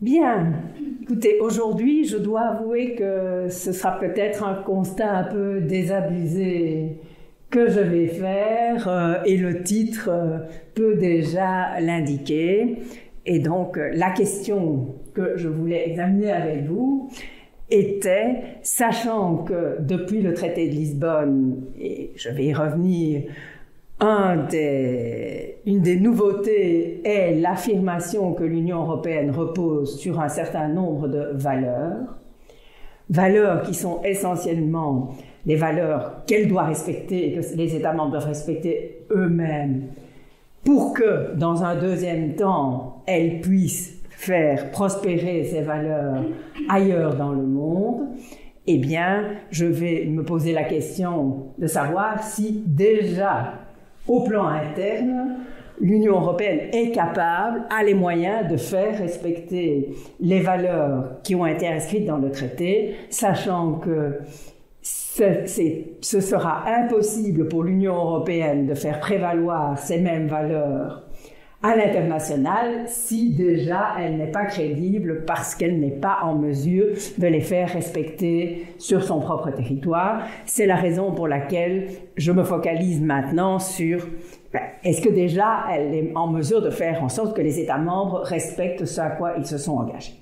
Bien, écoutez, aujourd'hui, je dois avouer que ce sera peut-être un constat un peu désabusé que je vais faire, et le titre peut déjà l'indiquer. Et donc, la question que je voulais examiner avec vous était, sachant que depuis le traité de Lisbonne, et je vais y revenir, une des nouveautés est l'affirmation que l'Union européenne repose sur un certain nombre de valeurs qui sont essentiellement des valeurs qu'elle doit respecter et que les États membres doivent respecter eux-mêmes pour que, dans un deuxième temps, elle puisse faire prospérer ces valeurs ailleurs dans le monde. Eh bien, je vais me poser la question de savoir si déjà, au plan interne, l'Union européenne est capable, a les moyens de faire respecter les valeurs qui ont été inscrites dans le traité, sachant que ce sera impossible pour l'Union européenne de faire prévaloir ces mêmes valeurs à l'international si déjà elle n'est pas crédible parce qu'elle n'est pas en mesure de les faire respecter sur son propre territoire. C'est la raison pour laquelle je me focalise maintenant sur est-ce que déjà elle est en mesure de faire en sorte que les États membres respectent ce à quoi ils se sont engagés.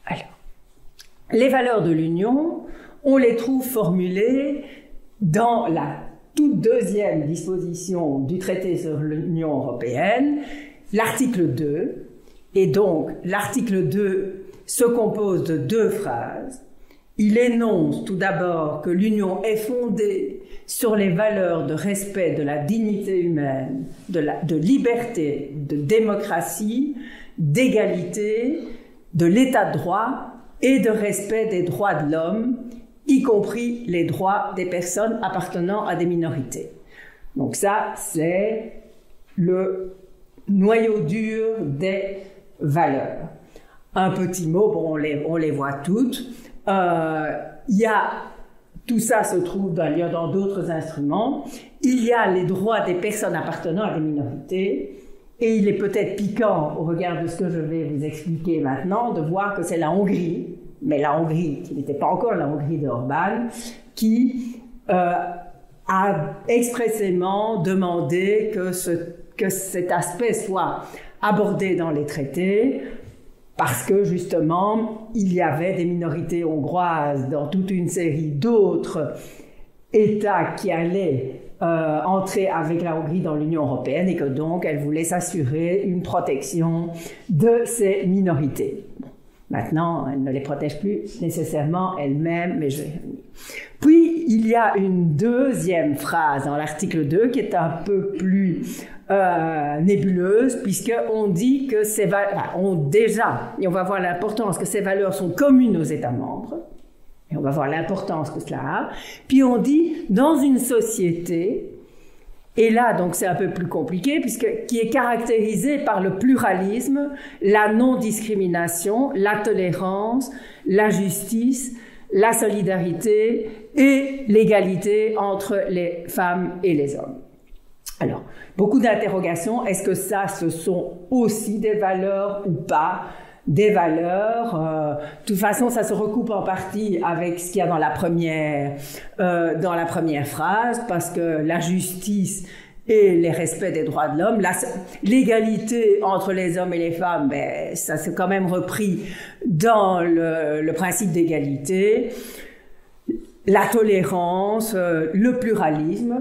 Alors, les valeurs de l'Union, on les trouve formulées dans la toute deuxième disposition du traité sur l'Union européenne, l'article 2. Et donc, l'article 2 se compose de deux phrases. Il énonce tout d'abord que l'Union est fondée sur les valeurs de respect de la dignité humaine, de liberté, de démocratie, d'égalité, de l'état de droit et de respect des droits de l'homme, y compris les droits des personnes appartenant à des minorités. Donc ça, c'est le noyau dur des valeurs. Un petit mot, bon, on les voit toutes. Tout ça se trouve d'ailleurs dans d'autres instruments. Il y a les droits des personnes appartenant à des minorités. Et il est peut-être piquant, au regard de ce que je vais vous expliquer maintenant, de voir que c'est la Hongrie, mais la Hongrie, qui n'était pas encore la Hongrie d'Orbán, qui a expressément demandé que cet aspect soit abordé dans les traités, parce que justement, il y avait des minorités hongroises dans toute une série d'autres États qui allaient entrer avec la Hongrie dans l'Union européenne et que donc elle voulait s'assurer une protection de ces minorités. Maintenant, elle ne les protège plus nécessairement elle-même, mais je vais y revenir. Puis, il y a une deuxième phrase dans l'article 2 qui est un peu plus nébuleuse, puisqu'on dit que ces valeurs, et on va voir l'importance que ces valeurs sont communes aux États membres, et on va voir l'importance que cela a. Puis on dit, dans une société, et là, donc, c'est un peu plus compliqué, qui est caractérisée par le pluralisme, la non-discrimination, la tolérance, la justice, la solidarité et l'égalité entre les femmes et les hommes. Alors, beaucoup d'interrogations. Est-ce que ça, ce sont aussi des valeurs ou pas? Des valeurs. De toute façon, ça se recoupe en partie avec ce qu'il y a dans la première phrase, parce que la justice et les respects des droits de l'homme, l'égalité entre les hommes et les femmes, ça s'est quand même repris dans le principe d'égalité, la tolérance, le pluralisme.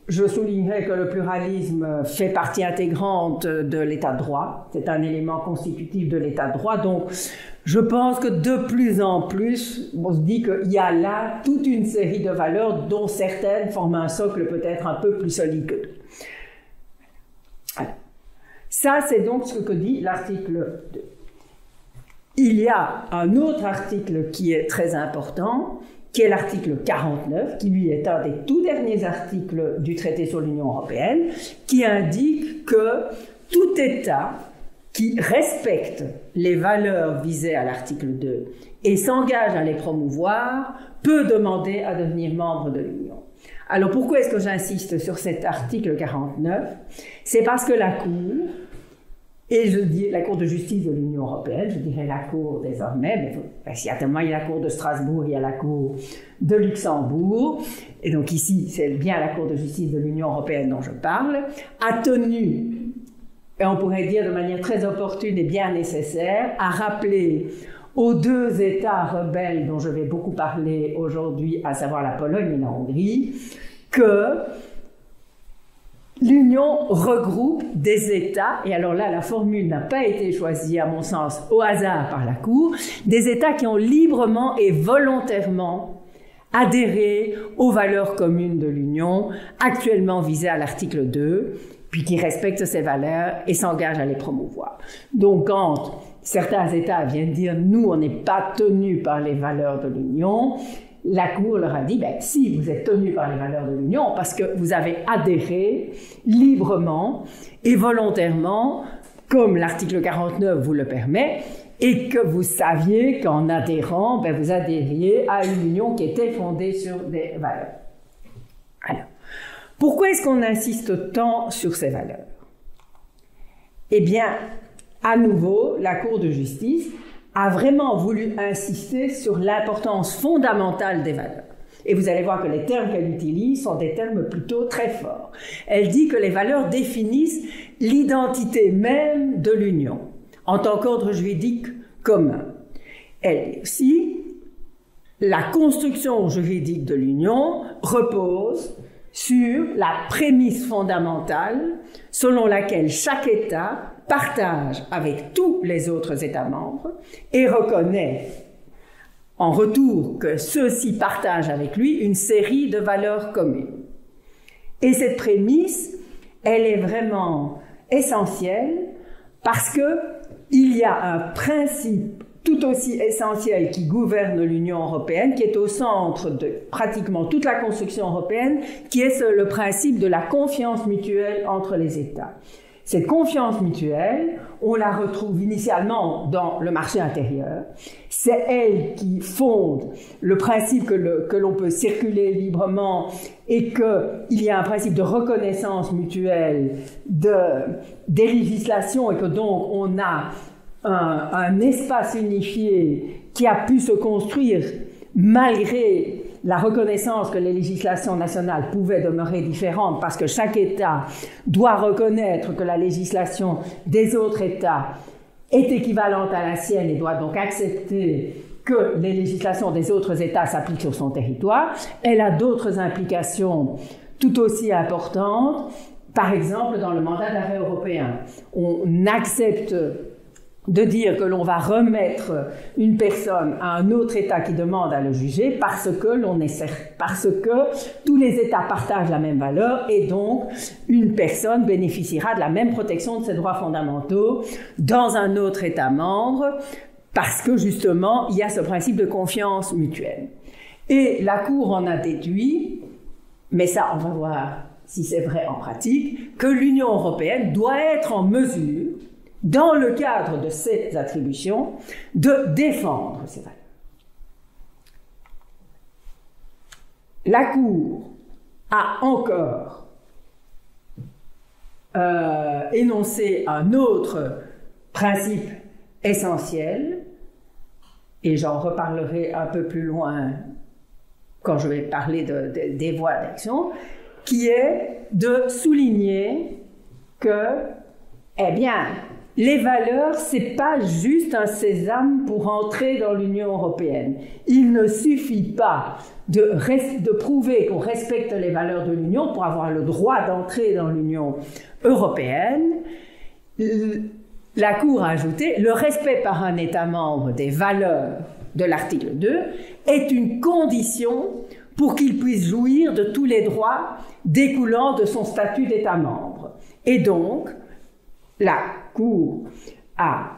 Je soulignerai que le pluralisme fait partie intégrante de l'état de droit. C'est un élément constitutif de l'état de droit. Donc, je pense que de plus en plus, on se dit qu'il y a là toute une série de valeurs dont certaines forment un socle peut-être un peu plus solide que d'autres. Alors, ça, c'est donc ce que dit l'article 2. Il y a un autre article qui est très important, qui est l'article 49, qui lui est un des tout derniers articles du traité sur l'Union européenne, qui indique que tout État qui respecte les valeurs visées à l'article 2 et s'engage à les promouvoir peut demander à devenir membre de l'Union. Alors pourquoi est-ce que j'insiste sur cet article 49? C'est parce que la Cour Et je dis la Cour de justice de l'Union européenne, je dirais la Cour désormais, mais parce qu'il y a tellement, il y a la Cour de Strasbourg, il y a la Cour de Luxembourg, et donc ici, c'est bien la Cour de justice de l'Union européenne dont je parle, a tenu, et on pourrait dire de manière très opportune et bien nécessaire, à rappeler aux deux États rebelles dont je vais beaucoup parler aujourd'hui, à savoir la Pologne et la Hongrie, que l'Union regroupe des États, et alors là, la formule n'a pas été choisie, à mon sens, au hasard par la Cour, des États qui ont librement et volontairement adhéré aux valeurs communes de l'Union, actuellement visées à l'article 2, puis qui respectent ces valeurs et s'engagent à les promouvoir. Donc, quand certains États viennent dire « nous, on n'est pas tenus par les valeurs de l'Union », la Cour leur a dit, si vous êtes tenus par les valeurs de l'Union, parce que vous avez adhéré librement et volontairement, comme l'article 49 vous le permet, et que vous saviez qu'en adhérant, vous adhériez à une union qui était fondée sur des valeurs. Alors, pourquoi est-ce qu'on insiste tant sur ces valeurs? Eh bien, à nouveau, la Cour de justice a vraiment voulu insister sur l'importance fondamentale des valeurs. Et vous allez voir que les termes qu'elle utilise sont des termes plutôt très forts. Elle dit que les valeurs définissent l'identité même de l'Union, en tant qu'ordre juridique commun. Elle dit aussi, la construction juridique de l'Union repose sur la prémisse fondamentale selon laquelle chaque État partage avec tous les autres États membres et reconnaît en retour que ceux-ci partagent avec lui une série de valeurs communes. Et cette prémisse, elle est vraiment essentielle parce que il y a un principe tout aussi essentiel qui gouverne l'Union européenne, qui est au centre de pratiquement toute la construction européenne, qui est le principe de la confiance mutuelle entre les États. Cette confiance mutuelle, on la retrouve initialement dans le marché intérieur. C'est elle qui fonde le principe que l'on peut circuler librement et qu'il y a un principe de reconnaissance mutuelle des législations et que donc on a un espace unifié qui a pu se construire malgré la reconnaissance que les législations nationales pouvaient demeurer différentes parce que chaque État doit reconnaître que la législation des autres États est équivalente à la sienne et doit donc accepter que les législations des autres États s'appliquent sur son territoire. Elle a d'autres implications tout aussi importantes. Par exemple, dans le mandat d'arrêt européen, on accepte de dire que l'on va remettre une personne à un autre État qui demande à le juger parce que tous les États partagent la même valeur et donc une personne bénéficiera de la même protection de ses droits fondamentaux dans un autre État membre parce que justement il y a ce principe de confiance mutuelle. Et la Cour en a déduit, mais ça on va voir si c'est vrai en pratique, que l'Union européenne doit être en mesure dans le cadre de ses attributions, de défendre ces valeurs. La Cour a encore énoncé un autre principe essentiel, et j'en reparlerai un peu plus loin quand je vais parler des voies d'action, qui est de souligner que, eh bien, les valeurs, c'est pas juste un sésame pour entrer dans l'Union européenne. Il ne suffit pas de prouver qu'on respecte les valeurs de l'Union pour avoir le droit d'entrer dans l'Union européenne. La Cour a ajouté, le respect par un État membre des valeurs de l'article 2 est une condition pour qu'il puisse jouir de tous les droits découlant de son statut d'État membre. Et donc, la Cour a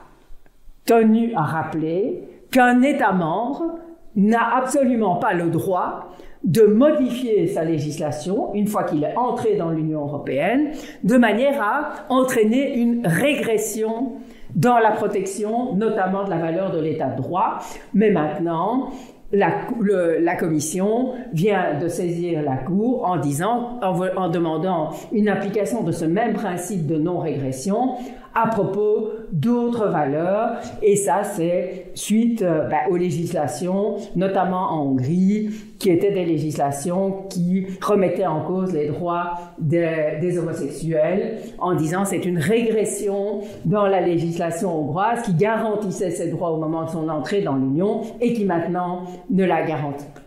tenu à rappeler qu'un État membre n'a absolument pas le droit de modifier sa législation une fois qu'il est entré dans l'Union européenne, de manière à entraîner une régression dans la protection, notamment de la valeur de l'État de droit. Mais maintenant, la Commission vient de saisir la Cour en demandant une application de ce même principe de non-régression à propos d'autres valeurs, et ça c'est suite aux législations, notamment en Hongrie, qui étaient des législations qui remettaient en cause les droits des homosexuels, en disant c'est une régression dans la législation hongroise qui garantissait ces droits au moment de son entrée dans l'Union et qui maintenant ne la garantit plus.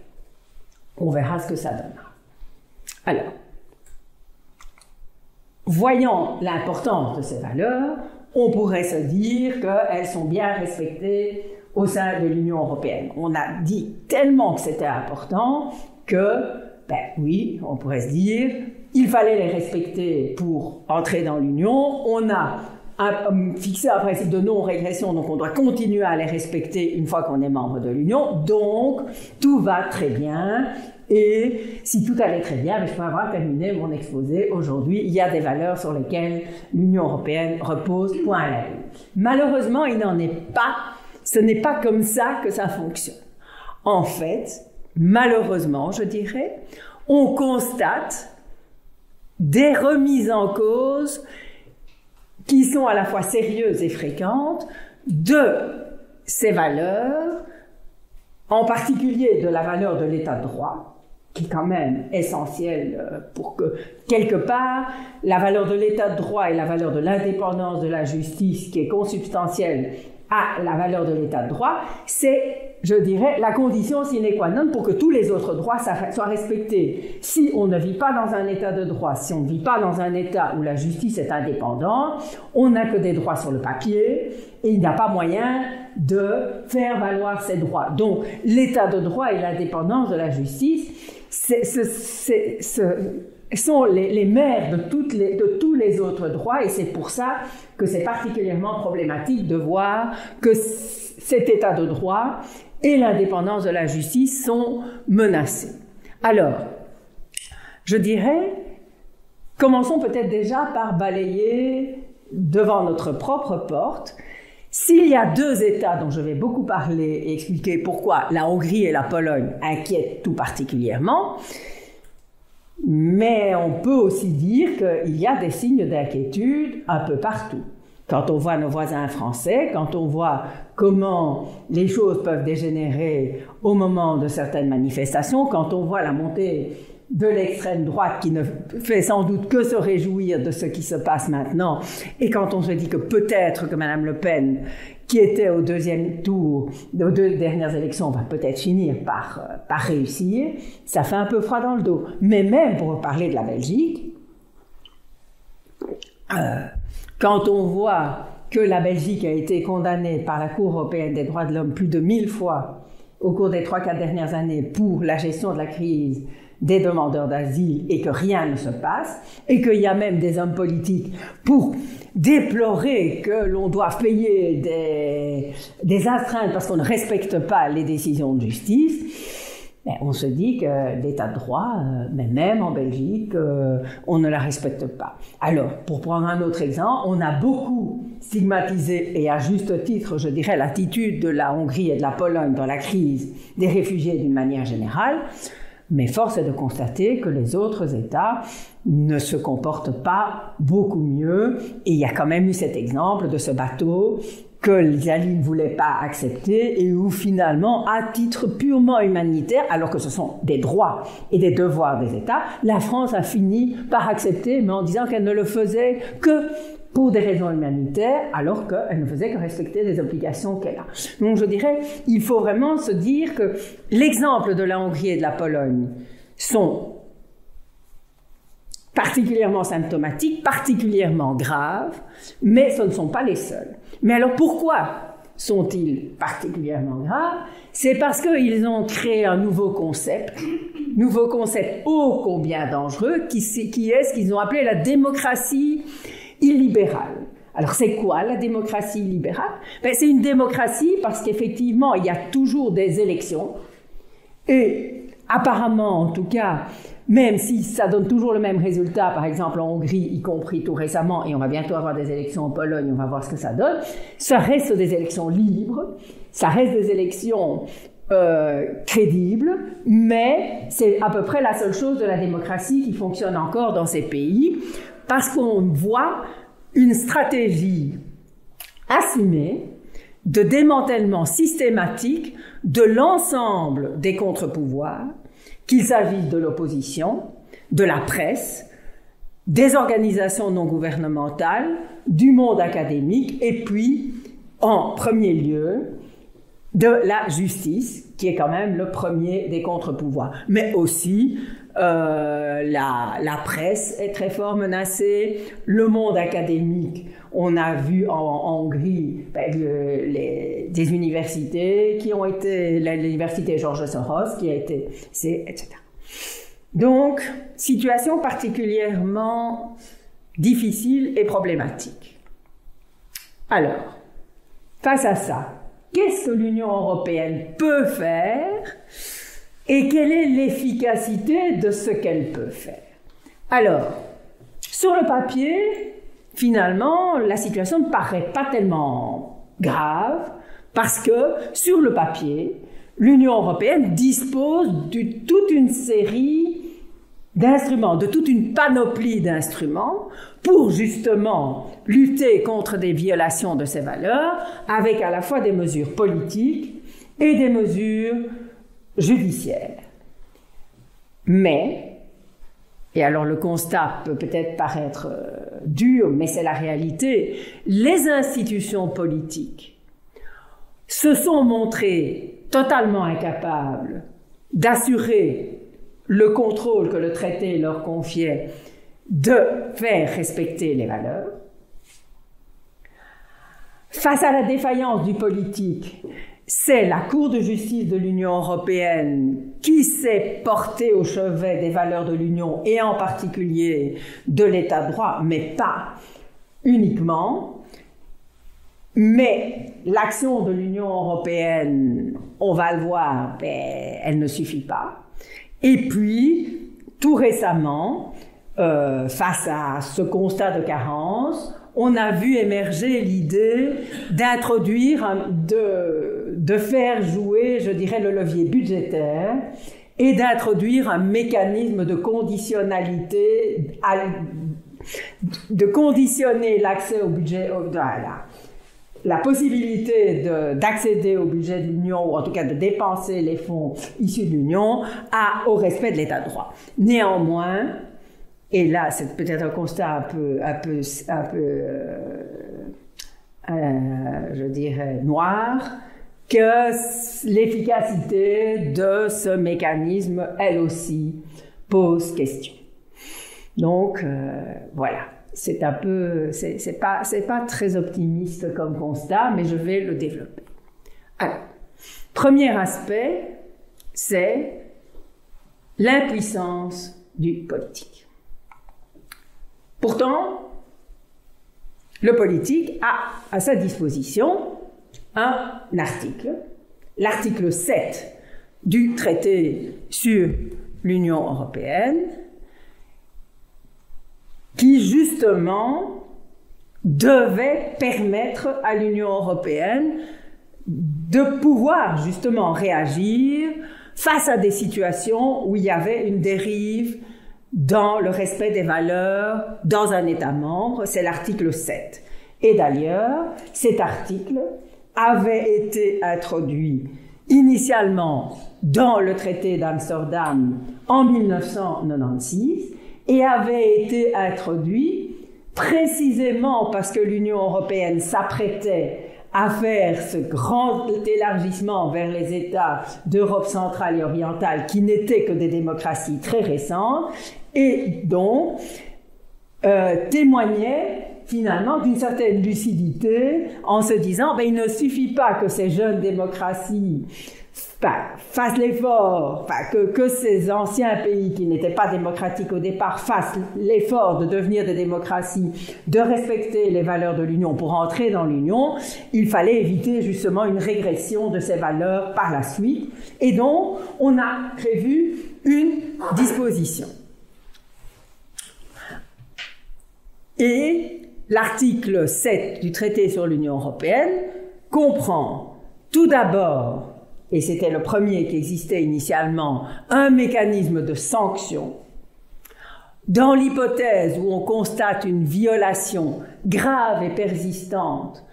On verra ce que ça donne. Alors, voyant l'importance de ces valeurs, on pourrait se dire qu'elles sont bien respectées au sein de l'Union européenne. On a dit tellement que c'était important que, oui, on pourrait se dire, il fallait les respecter pour entrer dans l'Union. On a fixé un principe de non-régression, donc on doit continuer à les respecter une fois qu'on est membre de l'Union. Donc, tout va très bien. Et si tout allait très bien, je peux avoir terminé mon exposé aujourd'hui. Il y a des valeurs sur lesquelles l'Union européenne repose, point à la ligne. Malheureusement, il n'en est pas. Ce n'est pas comme ça que ça fonctionne. En fait, malheureusement, je dirais, on constate des remises en cause qui sont à la fois sérieuses et fréquentes de ces valeurs, en particulier de la valeur de l'état de droit, qui est quand même essentielle pour que, quelque part, la valeur de l'état de droit et la valeur de l'indépendance de la justice, qui est consubstantielle à la valeur de l'état de droit, c'est, je dirais, la condition sine qua non pour que tous les autres droits soient respectés. Si on ne vit pas dans un état de droit, si on ne vit pas dans un état où la justice est indépendante, on n'a que des droits sur le papier et il n'y a pas moyen de faire valoir ces droits. Donc, l'état de droit et l'indépendance de la justice, sont les mères de tous les autres droits, et c'est pour ça que c'est particulièrement problématique de voir que cet état de droit et l'indépendance de la justice sont menacés. Alors, je dirais, commençons peut-être déjà par balayer devant notre propre porte. S'il y a deux États dont je vais beaucoup parler et expliquer pourquoi la Hongrie et la Pologne inquiètent tout particulièrement, mais on peut aussi dire qu'il y a des signes d'inquiétude un peu partout. Quand on voit nos voisins français, quand on voit comment les choses peuvent dégénérer au moment de certaines manifestations, quand on voit la montée de l'extrême droite qui ne fait sans doute que se réjouir de ce qui se passe maintenant, et quand on se dit que peut-être que Mme Le Pen, qui était au deuxième tour, aux deux dernières élections, va peut-être finir par réussir, ça fait un peu froid dans le dos. Mais même pour parler de la Belgique, quand on voit que la Belgique a été condamnée par la Cour européenne des droits de l'homme plus de 1000 fois au cours des 3-4 dernières années pour la gestion de la crise des demandeurs d'asile et que rien ne se passe, et qu'il y a même des hommes politiques pour déplorer que l'on doive payer des astreintes parce qu'on ne respecte pas les décisions de justice, on se dit que l'état de droit, mais même en Belgique, on ne la respecte pas. Alors, pour prendre un autre exemple, on a beaucoup stigmatisé, et à juste titre, je dirais, l'attitude de la Hongrie et de la Pologne dans la crise des réfugiés d'une manière générale. Mais force est de constater que les autres États ne se comportent pas beaucoup mieux. Et il y a quand même eu cet exemple de ce bateau que l'Italie ne voulait pas accepter et où finalement, à titre purement humanitaire, alors que ce sont des droits et des devoirs des États, la France a fini par accepter, mais en disant qu'elle ne le faisait que pour des raisons humanitaires, alors qu'elle ne faisait que respecter des obligations qu'elle a. Donc je dirais, il faut vraiment se dire que l'exemple de la Hongrie et de la Pologne sont particulièrement symptomatiques, particulièrement graves, mais ce ne sont pas les seuls. Mais alors pourquoi sont-ils particulièrement graves? C'est parce qu'ils ont créé un nouveau concept ô combien dangereux, qui est ce qu'ils ont appelé la démocratie illibérale. Alors c'est quoi la démocratie illibérale? C'est une démocratie parce qu'effectivement il y a toujours des élections et apparemment en tout cas, même si ça donne toujours le même résultat, par exemple en Hongrie, y compris tout récemment, et on va bientôt avoir des élections en Pologne, on va voir ce que ça donne, ça reste des élections libres, ça reste des élections crédibles, mais c'est à peu près la seule chose de la démocratie qui fonctionne encore dans ces pays, parce qu'on voit une stratégie assumée de démantèlement systématique de l'ensemble des contre-pouvoirs, qu'il s'agisse de l'opposition, de la presse, des organisations non gouvernementales, du monde académique, et puis, en premier lieu, de la justice, qui est quand même le premier des contre-pouvoirs. Mais aussi, la presse est très fort menacée, le monde académique, on a vu en Hongrie des universités qui ont été, l'université Georges Soros qui a été, etc. Donc, situation particulièrement difficile et problématique. Alors, face à ça, qu'est-ce que l'Union européenne peut faire et quelle est l'efficacité de ce qu'elle peut faire? Alors, sur le papier, finalement, la situation ne paraît pas tellement grave parce que, sur le papier, l'Union européenne dispose de toute une série d'instruments, de toute une panoplie d'instruments pour justement lutter contre des violations de ces valeurs avec à la fois des mesures politiques et des mesures judiciaires. Mais, et alors le constat peut peut-être paraître dur, mais c'est la réalité, les institutions politiques se sont montrées totalement incapables d'assurer le contrôle que le traité leur confiait de faire respecter les valeurs. Face à la défaillance du politique, c'est la Cour de justice de l'Union européenne qui s'est portée au chevet des valeurs de l'Union et en particulier de l'État de droit, mais pas uniquement. Mais l'action de l'Union européenne, on va le voir, elle ne suffit pas. Et puis, tout récemment, face à ce constat de carence, on a vu émerger l'idée d'introduire, de faire jouer, je dirais, le levier budgétaire et d'introduire un mécanisme de conditionnalité, de conditionner l'accès au budget, la possibilité d'accéder au budget de l'Union, ou en tout cas de dépenser les fonds issus de l'Union, au respect de l'État de droit. Néanmoins, et là c'est peut-être un constat je dirais, noir, que l'efficacité de ce mécanisme, elle aussi, pose question. Donc, voilà. C'est pas très optimiste comme constat, mais je vais le développer. Alors, premier aspect, c'est l'impuissance du politique. Pourtant, le politique a à sa disposition un article, l'article 7 du traité sur l'Union européenne, qui justement devait permettre à l'Union européenne de pouvoir justement réagir face à des situations où il y avait une dérive dans le respect des valeurs dans un État membre. C'est l'article 7. Et d'ailleurs, cet article avait été introduit initialement dans le traité d'Amsterdam en 1996 et avait été introduit précisément parce que l'Union européenne s'apprêtait à faire ce grand élargissement vers les États d'Europe centrale et orientale qui n'étaient que des démocraties très récentes et donc témoignait finalement d'une certaine lucidité en se disant il ne suffit pas que ces jeunes démocraties fassent l'effort, que ces anciens pays qui n'étaient pas démocratiques au départ fassent l'effort de devenir des démocraties, de respecter les valeurs de l'Union pour entrer dans l'Union, il fallait éviter justement une régression de ces valeurs par la suite. Et donc, on a prévu une disposition. Et l'article 7 du traité sur l'Union européenne comprend tout d'abord, et c'était le premier qui existait initialement, un mécanisme de sanction dans l'hypothèse où on constate une violation grave et persistante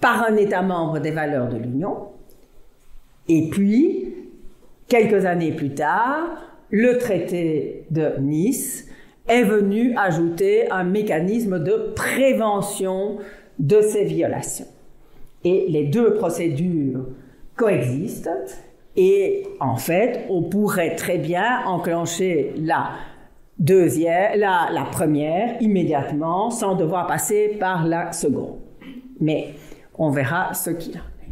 par un État membre des valeurs de l'Union, et puis, quelques années plus tard, le traité de Nice est venu ajouter un mécanisme de prévention de ces violations. Et les deux procédures coexistent, et en fait, on pourrait très bien enclencher la première immédiatement sans devoir passer par la seconde. Mais on verra ce qu'il en est.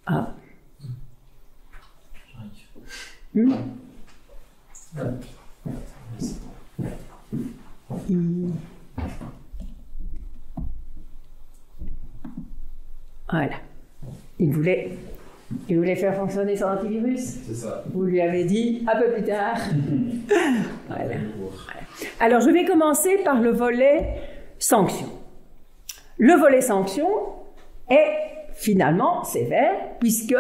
Alors, Voilà. Il voulait faire fonctionner son antivirus. C'est ça. Vous lui avez dit un peu plus tard. Voilà. Alors, je vais commencer par le volet sanction. Le volet sanction est finalement sévère, puisque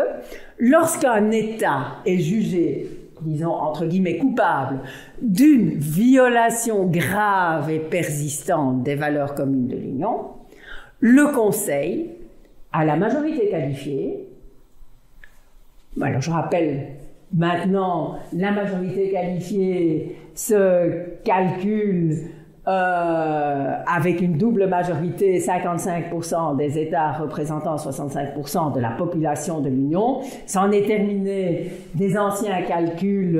lorsqu'un État est jugé, disons entre guillemets, coupable d'une violation grave et persistante des valeurs communes de l'Union, le Conseil, à la majorité qualifiée, alors je rappelle maintenant, la majorité qualifiée se calcule avec une double majorité, 55% des États représentant 65% de la population de l'Union. C'en est terminé des anciens calculs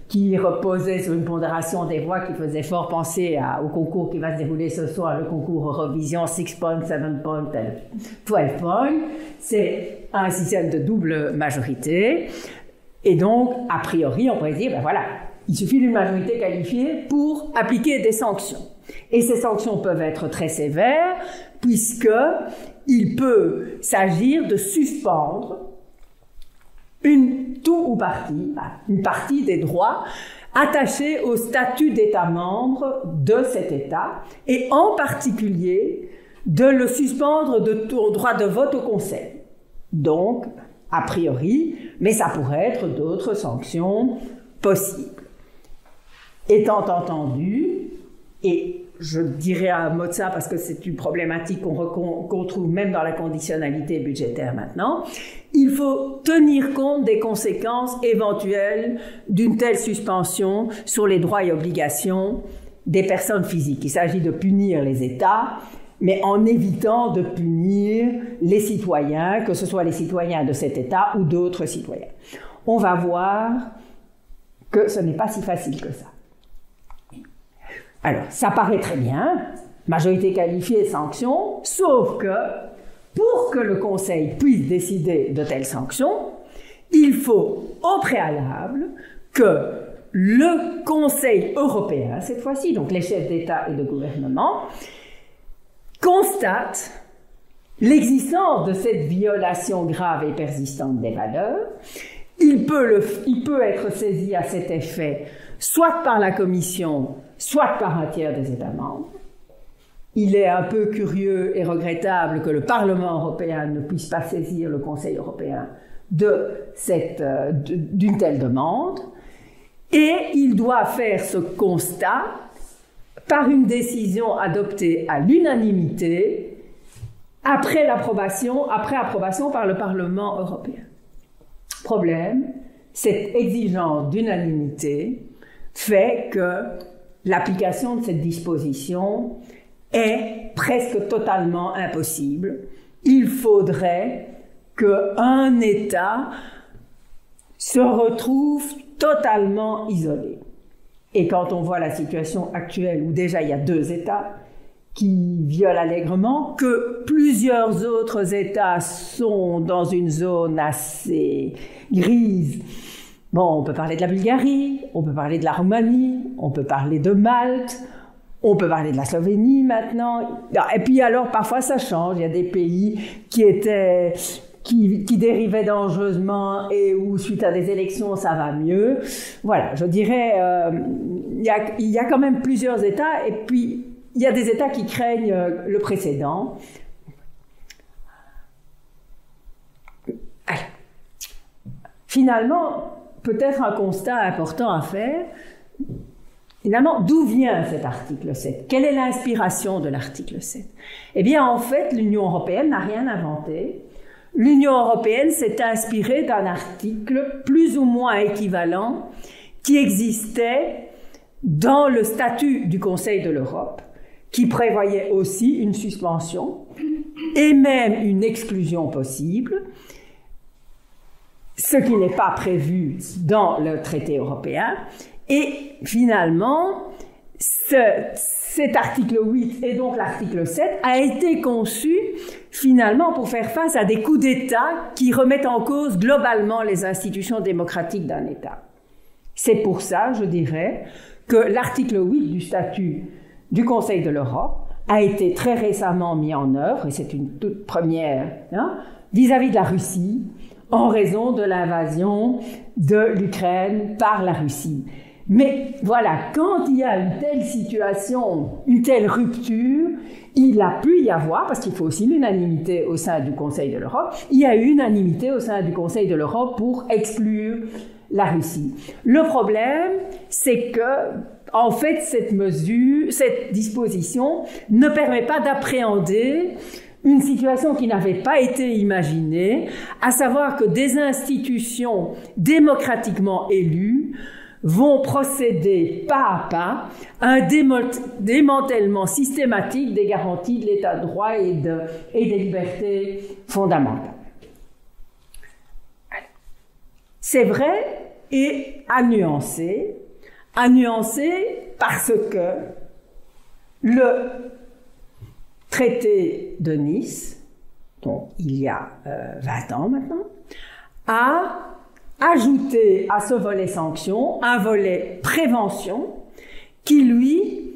qui reposaient sur une pondération des voix qui faisait fort penser au concours qui va se dérouler ce soir, le concours Eurovision 6 points, 7 points, 12 points. C'est un système de double majorité. Et donc, a priori, on pourrait dire, ben voilà, il suffit d'une majorité qualifiée pour appliquer des sanctions. Et ces sanctions peuvent être très sévères, puisqu'il peut s'agir de suspendre une partie des droits attachés au statut d'État membre de cet État, et en particulier de le suspendre au droit de vote au Conseil. Donc, a priori, mais ça pourrait être d'autres sanctions possibles. Étant entendu, et je dirais un mot de ça parce que c'est une problématique qu'on trouve même dans la conditionnalité budgétaire maintenant, il faut tenir compte des conséquences éventuelles d'une telle suspension sur les droits et obligations des personnes physiques. Il s'agit de punir les États, mais en évitant de punir les citoyens, que ce soit les citoyens de cet État ou d'autres citoyens. On va voir que ce n'est pas si facile que ça. Alors, ça paraît très bien, majorité qualifiée, sanctions, sauf que pour que le Conseil puisse décider de telles sanctions, il faut au préalable que le Conseil européen, cette fois-ci, donc les chefs d'État et de gouvernement, constate l'existence de cette violation grave et persistante des valeurs. Il peut être saisi à cet effet soit par la Commission, soit par un tiers des États membres. Il est un peu curieux et regrettable que le Parlement européen ne puisse pas saisir le Conseil européen d'une telle demande. Et il doit faire ce constat par une décision adoptée à l'unanimité après approbation par le Parlement européen. Problème, cette exigence d'unanimité fait que l'application de cette disposition est presque totalement impossible. Il faudrait qu'un État se retrouve totalement isolé. Et quand on voit la situation actuelle où déjà il y a 2 États qui violent allègrement, que plusieurs autres États sont dans une zone assez grise. Bon, on peut parler de la Bulgarie, on peut parler de la Roumanie, on peut parler de Malte, on peut parler de la Slovénie maintenant. Et puis alors, parfois ça change. Il y a des pays qui dérivaient dangereusement et où, suite à des élections, ça va mieux. Voilà, je dirais, il y a quand même plusieurs États, et puis il y a des États qui craignent le précédent. Alors, finalement, peut-être un constat important à faire. Finalement, d'où vient cet article 7? Quelle est l'inspiration de l'article 7? Eh bien, en fait, l'Union européenne n'a rien inventé. L'Union européenne s'est inspirée d'un article plus ou moins équivalent qui existait dans le statut du Conseil de l'Europe, qui prévoyait aussi une suspension et même une exclusion possible, ce qui n'est pas prévu dans le traité européen. Et finalement, cet article 8 et donc l'article 7 a été conçu finalement pour faire face à des coups d'État qui remettent en cause globalement les institutions démocratiques d'un État. C'est pour ça, je dirais, que l'article 8 du statut du Conseil de l'Europe a été très récemment mis en œuvre, et c'est une toute première, vis-à-vis de la Russie, en raison de l'invasion de l'Ukraine par la Russie. Mais voilà, quand il y a une telle situation, une telle rupture, il a pu y avoir, parce qu'il faut aussi l'unanimité au sein du Conseil de l'Europe, il y a eu unanimité au sein du Conseil de l'Europe pour exclure la Russie. Le problème, c'est que, en fait, cette disposition ne permet pas d'appréhender une situation qui n'avait pas été imaginée, à savoir que des institutions démocratiquement élues vont procéder pas à pas à un démantèlement systématique des garanties de l'état de droit et des libertés fondamentales. C'est vrai et à nuancer parce que le traité de Nice, donc il y a 20 ans maintenant, a ajouté à ce volet sanctions un volet prévention qui, lui,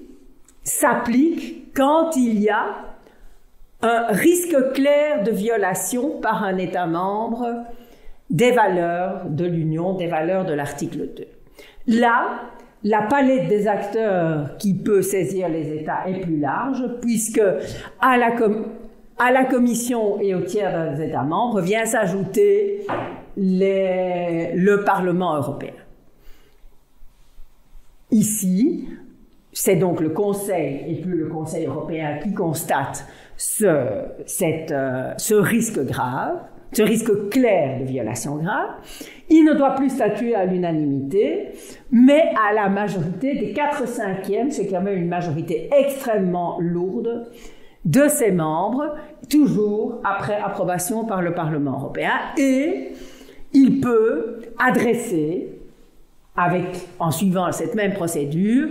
s'applique quand il y a un risque clair de violation par un État membre des valeurs de l'Union, des valeurs de l'article 2. Là, la palette des acteurs qui peut saisir les États est plus large, puisque à la Commission et au tiers des États membres vient s'ajouter le Parlement européen. Ici, c'est donc le Conseil et plus le Conseil européen qui constate ce risque grave, ce risque clair de violation grave. Il ne doit plus statuer à l'unanimité, mais à la majorité des 4/5, c'est quand même une majorité extrêmement lourde de ses membres, toujours après approbation par le Parlement européen, et il peut adresser, en suivant cette même procédure,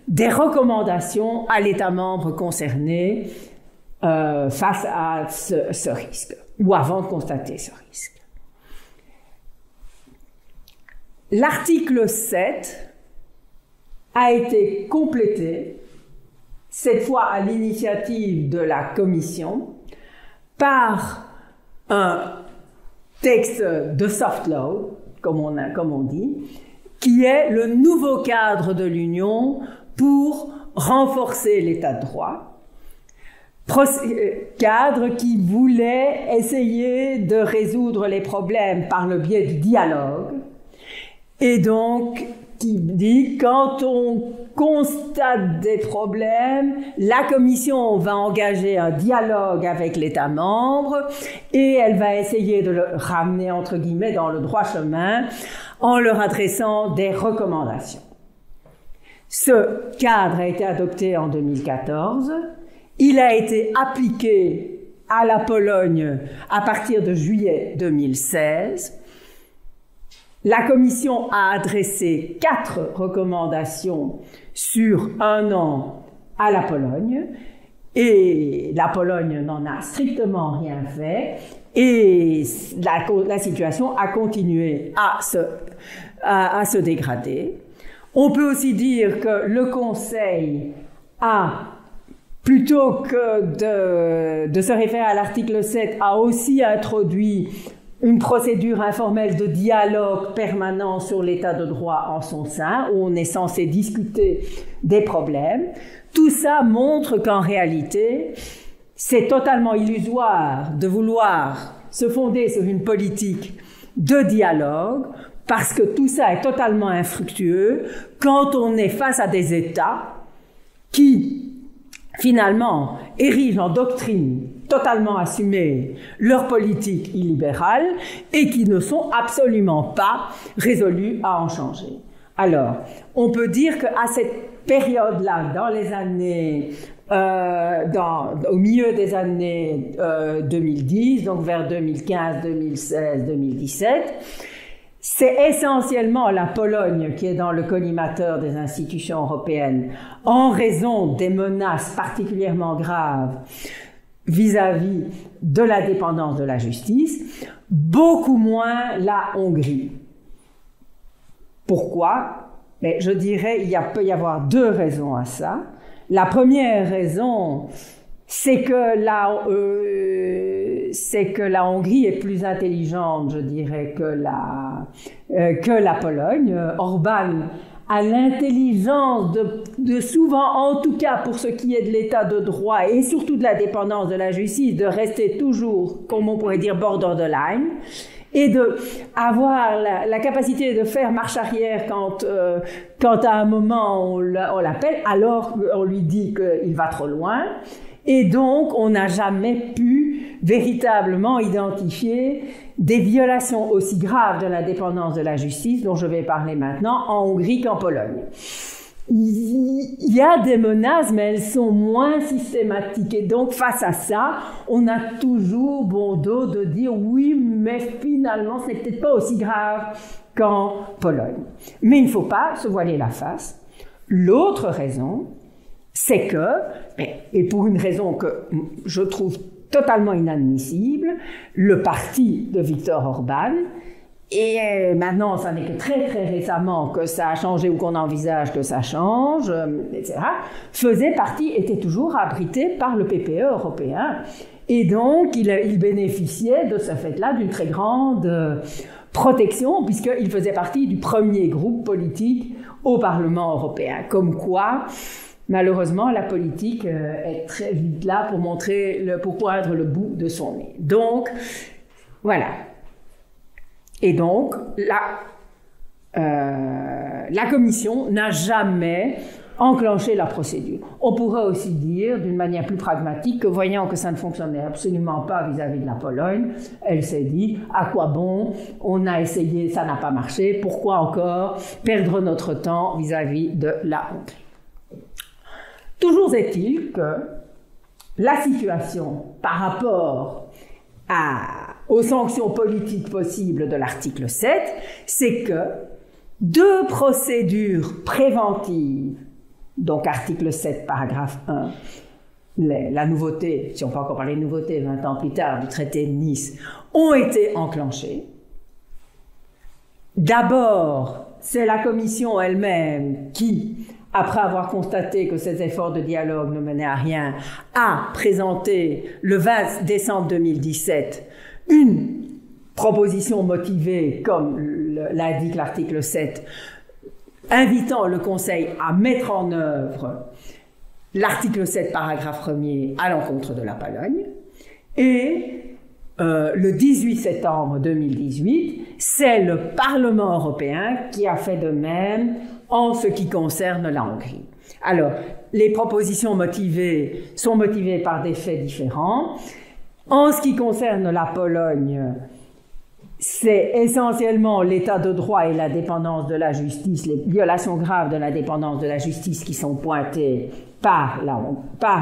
des recommandations à l'État membre concerné face à ce risque, ou avant de constater ce risque. L'article 7 a été complété, cette fois à l'initiative de la Commission, par un texte de soft law, comme on dit, qui est le nouveau cadre de l'Union pour renforcer l'état de droit. Cadre qui voulait essayer de résoudre les problèmes par le biais du dialogue, et donc qui dit quand on constate des problèmes, la Commission va engager un dialogue avec l'État membre et elle va essayer de le ramener entre guillemets dans le droit chemin en leur adressant des recommandations. Ce cadre a été adopté en 2014. Il a été appliqué à la Pologne à partir de juillet 2016. La Commission a adressé 4 recommandations sur 1 an à la Pologne et la Pologne n'en a strictement rien fait et la situation a continué à se dégrader. On peut aussi dire que le Conseil a, plutôt que de se référer à l'article 7, a aussi introduit une procédure informelle de dialogue permanent sur l'état de droit en son sein, où on est censé discuter des problèmes. Tout ça montre qu'en réalité, c'est totalement illusoire de vouloir se fonder sur une politique de dialogue parce que tout ça est totalement infructueux quand on est face à des États qui, finalement, érigent en doctrine totalement assumée leur politique illibérale et qui ne sont absolument pas résolus à en changer. Alors, on peut dire qu'à cette période-là, dans les années, au milieu des années 2010, donc vers 2015, 2016, 2017, c'est essentiellement la Pologne qui est dans le collimateur des institutions européennes en raison des menaces particulièrement graves vis-à-vis de la dépendance de la justice, beaucoup moins la Hongrie. Pourquoi? Mais je dirais qu'il peut y avoir deux raisons à ça. La première raison, c'est que la Hongrie est plus intelligente, je dirais, que la Pologne. Orban a l'intelligence de souvent, en tout cas pour ce qui est de l'état de droit et surtout de la dépendance de la justice, de rester toujours, comme on pourrait dire, border the line, et de avoir la capacité de faire marche arrière quand à un moment on l'appelle, alors on lui dit qu'il va trop loin. Et donc, on n'a jamais pu véritablement identifier des violations aussi graves de l'indépendance de la justice, dont je vais parler maintenant, en Hongrie qu'en Pologne. Il y a des menaces, mais elles sont moins systématiques. Et donc, face à ça, on a toujours bon dos de dire oui, mais finalement, c'est peut-être pas aussi grave qu'en Pologne. Mais il ne faut pas se voiler la face. L'autre raison, c'est que, et pour une raison que je trouve totalement inadmissible, le parti de Viktor Orban, et maintenant, ça n'est que très très récemment que ça a changé ou qu'on envisage que ça change, etc., était toujours abrité par le PPE européen. Et donc, il bénéficiait de ce fait-là d'une très grande protection, puisqu'il faisait partie du premier groupe politique au Parlement européen. Comme quoi, malheureusement, la politique est très vite là pour poindre le bout de son nez. Donc, voilà. Et donc, la Commission n'a jamais enclenché la procédure. On pourrait aussi dire, d'une manière plus pragmatique, que voyant que ça ne fonctionnait absolument pas vis-à-vis de la Pologne, elle s'est dit, à quoi bon, on a essayé, ça n'a pas marché, pourquoi encore perdre notre temps vis-à-vis de la Hongrie? Toujours est-il que la situation par rapport aux sanctions politiques possibles de l'article 7, c'est que deux procédures préventives, donc article 7, paragraphe 1, la nouveauté, si on peut encore parler de nouveauté 20 ans plus tard, du traité de Nice, ont été enclenchées. D'abord, c'est la Commission elle-même qui, après avoir constaté que ces efforts de dialogue ne menaient à rien, a présenté le 20 décembre 2017 une proposition motivée, comme l'indique l'article 7, invitant le Conseil à mettre en œuvre l'article 7, paragraphe 1er, à l'encontre de la Pologne. Et le 18 septembre 2018, c'est le Parlement européen qui a fait de même en ce qui concerne la Hongrie. Alors, les propositions motivées sont motivées par des faits différents. En ce qui concerne la Pologne, c'est essentiellement l'état de droit et la dépendance de la justice, les violations graves de la dépendance de la justice qui sont pointées par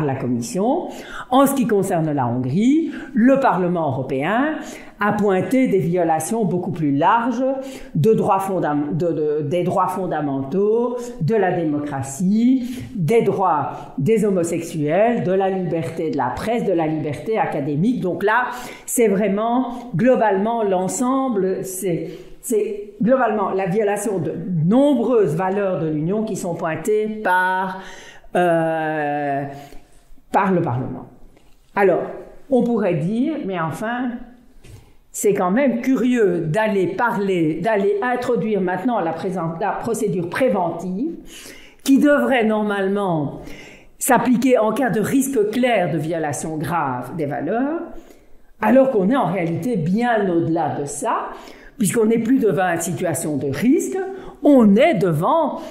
la Commission. En ce qui concerne la Hongrie, le Parlement européen a pointé des violations beaucoup plus larges des droits fondamentaux, de la démocratie, des droits des homosexuels, de la liberté de la presse, de la liberté académique. Donc là, c'est vraiment globalement l'ensemble, c'est globalement la violation de nombreuses valeurs de l'Union qui sont pointées par le Parlement. Alors, on pourrait dire, mais enfin, c'est quand même curieux d'aller introduire maintenant la procédure préventive qui devrait normalement s'appliquer en cas de risque clair de violation grave des valeurs, alors qu'on est en réalité bien au-delà de ça, puisqu'on n'est plus devant une situation de risque, on est devant,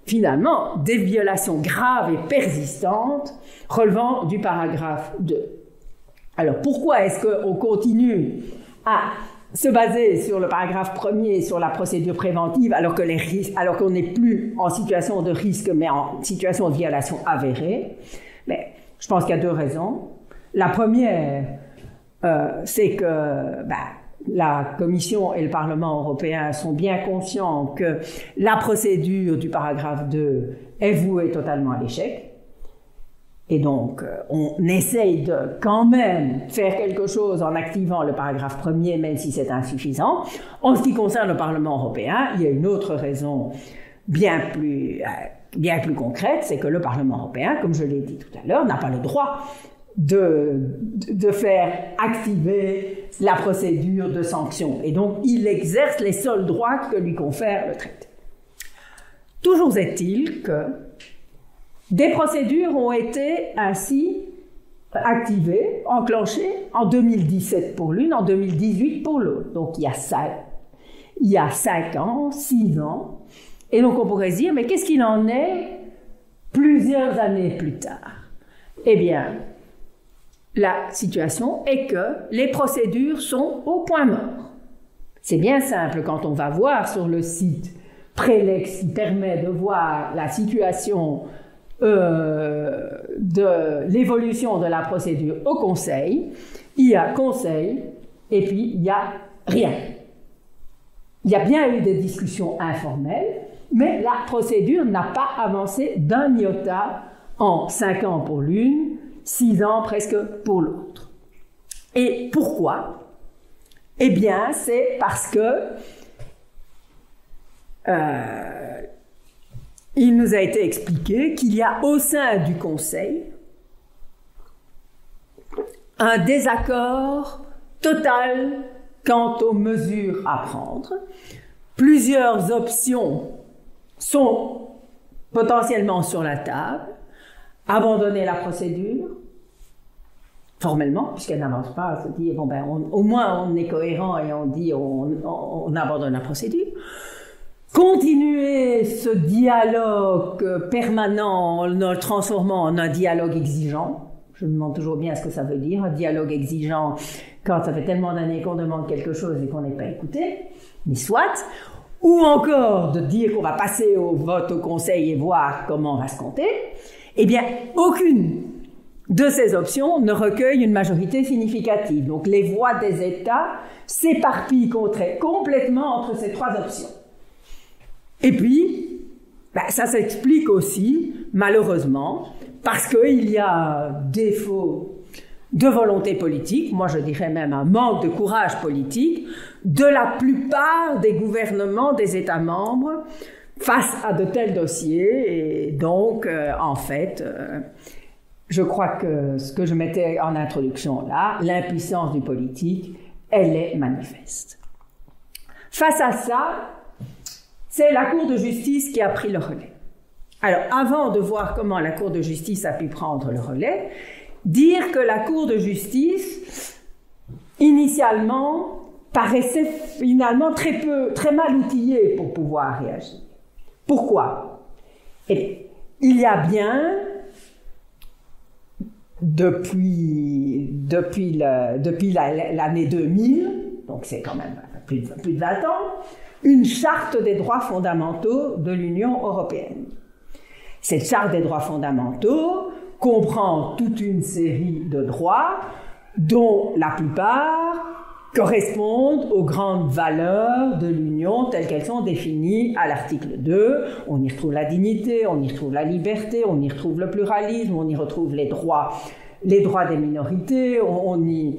finalement, des violations graves et persistantes relevant du paragraphe 2. Alors, pourquoi est-ce qu'on continue à se baser sur le paragraphe 1er, sur la procédure préventive, alors qu'on n'est plus en situation de risque, mais en situation de violation avérée? Mais je pense qu'il y a deux raisons. La première, c'est que la Commission et le Parlement européen sont bien conscients que la procédure du paragraphe 2 est vouée totalement à l'échec. Et donc, on essaye de quand même faire quelque chose en activant le paragraphe 1er, même si c'est insuffisant. En ce qui concerne le Parlement européen, il y a une autre raison bien plus concrète, c'est que le Parlement européen, comme je l'ai dit tout à l'heure, n'a pas le droit de faire activer la procédure de sanction. Et donc, il exerce les seuls droits que lui confère le traité. Toujours est-il que des procédures ont été ainsi activées, enclenchées en 2017 pour l'une, en 2018 pour l'autre. Donc, il y a 5 ans, 6 ans. Et donc, on pourrait se dire, mais qu'est-ce qu'il en est plusieurs années plus tard? Eh bien, la situation est que les procédures sont au point mort. C'est bien simple quand on va voir sur le site Prelex qui permet de voir la situation de l'évolution de la procédure au Conseil. Il y a Conseil et puis il y a rien. Il y a bien eu des discussions informelles, mais la procédure n'a pas avancé d'un iota en 5 ans pour l'une, 6 ans presque pour l'autre. Et pourquoi? Eh bien, c'est parce que il nous a été expliqué qu'il y a au sein du Conseil un désaccord total quant aux mesures à prendre. Plusieurs options sont potentiellement sur la table. Abandonner la procédure, formellement, puisqu'elle n'avance pas, on se dit, au moins on est cohérent et on dit on abandonne la procédure. Continuer ce dialogue permanent en le transformant en un dialogue exigeant. Je me demande toujours bien ce que ça veut dire, un dialogue exigeant, quand ça fait tellement d'années qu'on demande quelque chose et qu'on n'est pas écouté, mais soit. Ou encore de dire qu'on va passer au vote au Conseil et voir comment on va se compter. Eh bien, aucune de ces options ne recueille une majorité significative. Donc, les voix des États s'éparpillent complètement entre ces 3 options. Et puis, ça s'explique aussi, malheureusement, parce qu'il y a un défaut de volonté politique, moi je dirais même un manque de courage politique, de la plupart des gouvernements des États membres face à de tels dossiers. Et donc, en fait, je crois que ce que je mettais en introduction là, l'impuissance du politique, elle est manifeste. Face à ça, c'est la Cour de justice qui a pris le relais. Alors, avant de voir comment la Cour de justice a pu prendre le relais, dire que la Cour de justice, initialement, paraissait finalement très mal outillée pour pouvoir réagir. Pourquoi? Et il y a bien, depuis l'année 2000, donc c'est quand même plus de 20 ans, une charte des droits fondamentaux de l'Union européenne. Cette charte des droits fondamentaux comprend toute une série de droits dont la plupart correspondent aux grandes valeurs de l'Union telles qu'elles sont définies à l'article 2. On y retrouve la dignité, on y retrouve la liberté, on y retrouve le pluralisme, on y retrouve les droits des minorités, on y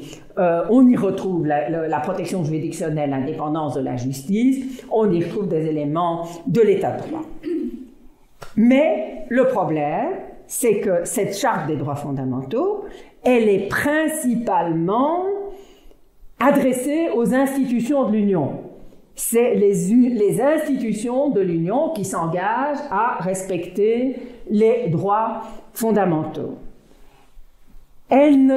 retrouve la protection juridictionnelle, l'indépendance de la justice, on y retrouve des éléments de l'état de droit. Mais le problème, c'est que cette charte des droits fondamentaux, elle est principalement adressée aux institutions de l'Union. C'est les institutions de l'Union qui s'engagent à respecter les droits fondamentaux. Elle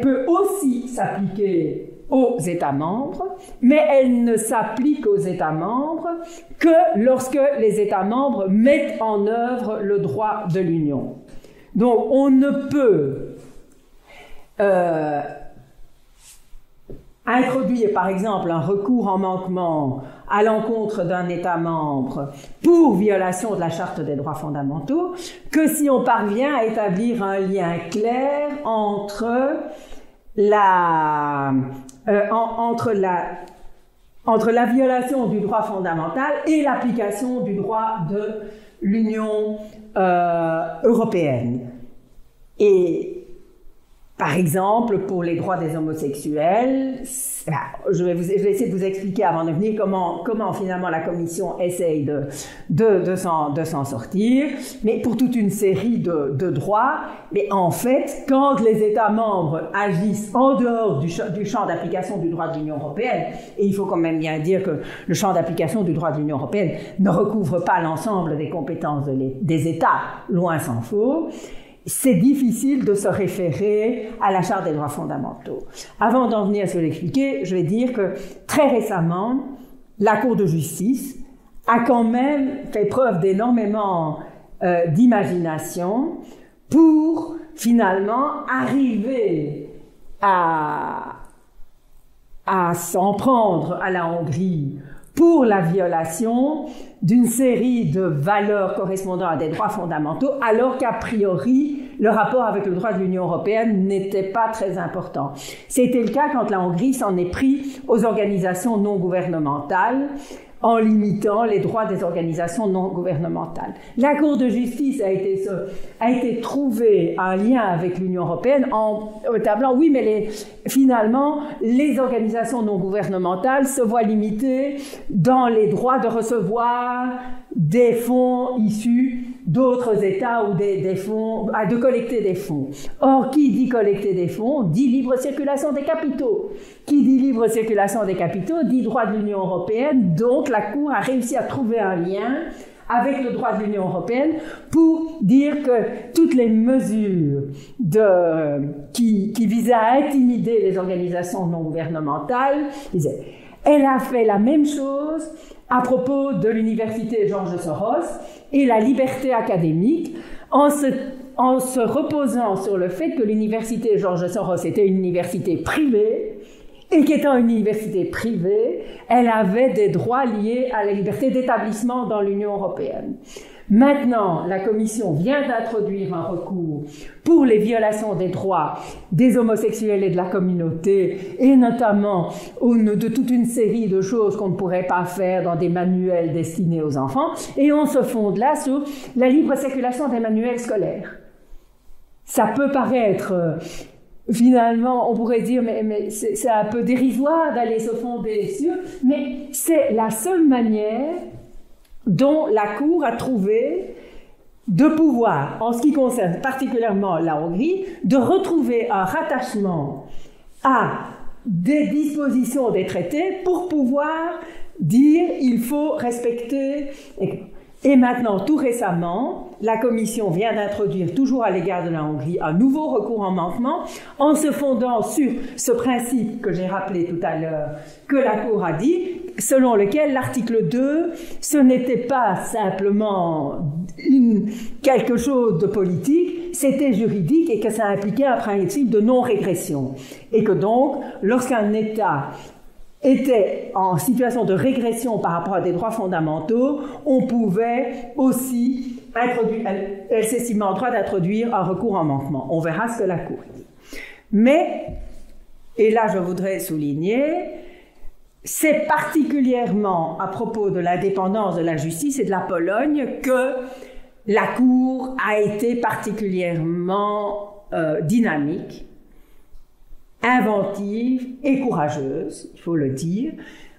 peut aussi s'appliquer aux États membres, mais elle ne s'applique aux États membres que lorsque les États membres mettent en œuvre le droit de l'Union. Donc on ne peut introduire par exemple un recours en manquement à l'encontre d'un État membre pour violation de la Charte des droits fondamentaux que si on parvient à établir un lien clair entre la violation du droit fondamental et l'application du droit de l'Union européenne. Et par exemple, pour les droits des homosexuels, je vais essayer de vous expliquer avant de venir comment finalement la Commission essaye de s'en sortir, mais pour toute une série de droits. Mais en fait, quand les États membres agissent en dehors du champ d'application du droit de l'Union européenne, et il faut quand même bien dire que le champ d'application du droit de l'Union européenne ne recouvre pas l'ensemble des compétences des États, loin s'en faut, c'est difficile de se référer à la Charte des droits fondamentaux. Avant d'en venir à se l'expliquer, je vais dire que très récemment, la Cour de justice a quand même fait preuve d'énormément d'imagination pour finalement arriver à s'en prendre à la Hongrie pour la violation d'une série de valeurs correspondant à des droits fondamentaux, alors qu'a priori, le rapport avec le droit de l'Union européenne n'était pas très important. C'était le cas quand la Hongrie s'en est pris aux organisations non gouvernementales, en limitant les droits des organisations non gouvernementales. La Cour de justice a été trouver un lien avec l'Union européenne en établant, oui, mais finalement, les organisations non gouvernementales se voient limitées dans les droits de recevoir des fonds issus d'autres États ou des fonds, de collecter des fonds. Or, qui dit collecter des fonds, dit libre circulation des capitaux. Qui dit libre circulation des capitaux, dit droit de l'Union européenne. Donc, la Cour a réussi à trouver un lien avec le droit de l'Union européenne pour dire que toutes les mesures qui visaient à intimider les organisations non gouvernementales, elle a fait la même chose à propos de l'université Georges Soros et la liberté académique en se reposant sur le fait que l'université Georges Soros était une université privée et qu'étant une université privée, elle avait des droits liés à la liberté d'établissement dans l'Union européenne. Maintenant, la Commission vient d'introduire un recours pour les violations des droits des homosexuels et de la communauté, et notamment de toute une série de choses qu'on ne pourrait pas faire dans des manuels destinés aux enfants, et on se fonde là sur la libre circulation des manuels scolaires. Ça peut paraître... Finalement, on pourrait dire, mais c'est un peu dérisoire d'aller se fonder sur, mais c'est la seule manière dont la Cour a trouvé de pouvoir, en ce qui concerne particulièrement la Hongrie, de retrouver un rattachement à des dispositions des traités pour pouvoir dire il faut respecter... Et maintenant, tout récemment, la Commission vient d'introduire, toujours à l'égard de la Hongrie, un nouveau recours en manquement, en se fondant sur ce principe que j'ai rappelé tout à l'heure, que la Cour a dit, selon lequel l'article 2, ce n'était pas simplement quelque chose de politique, c'était juridique et que ça impliquait un principe de non-régression. Et que donc, lorsqu'un État était en situation de régression par rapport à des droits fondamentaux, on pouvait aussi introduire, elle s'estime en droit d'introduire un recours en manquement. On verra ce que la Cour dit. Mais, et là je voudrais souligner, c'est particulièrement à propos de l'indépendance de la justice et de la Pologne que la Cour a été particulièrement dynamique, inventive et courageuse, il faut le dire,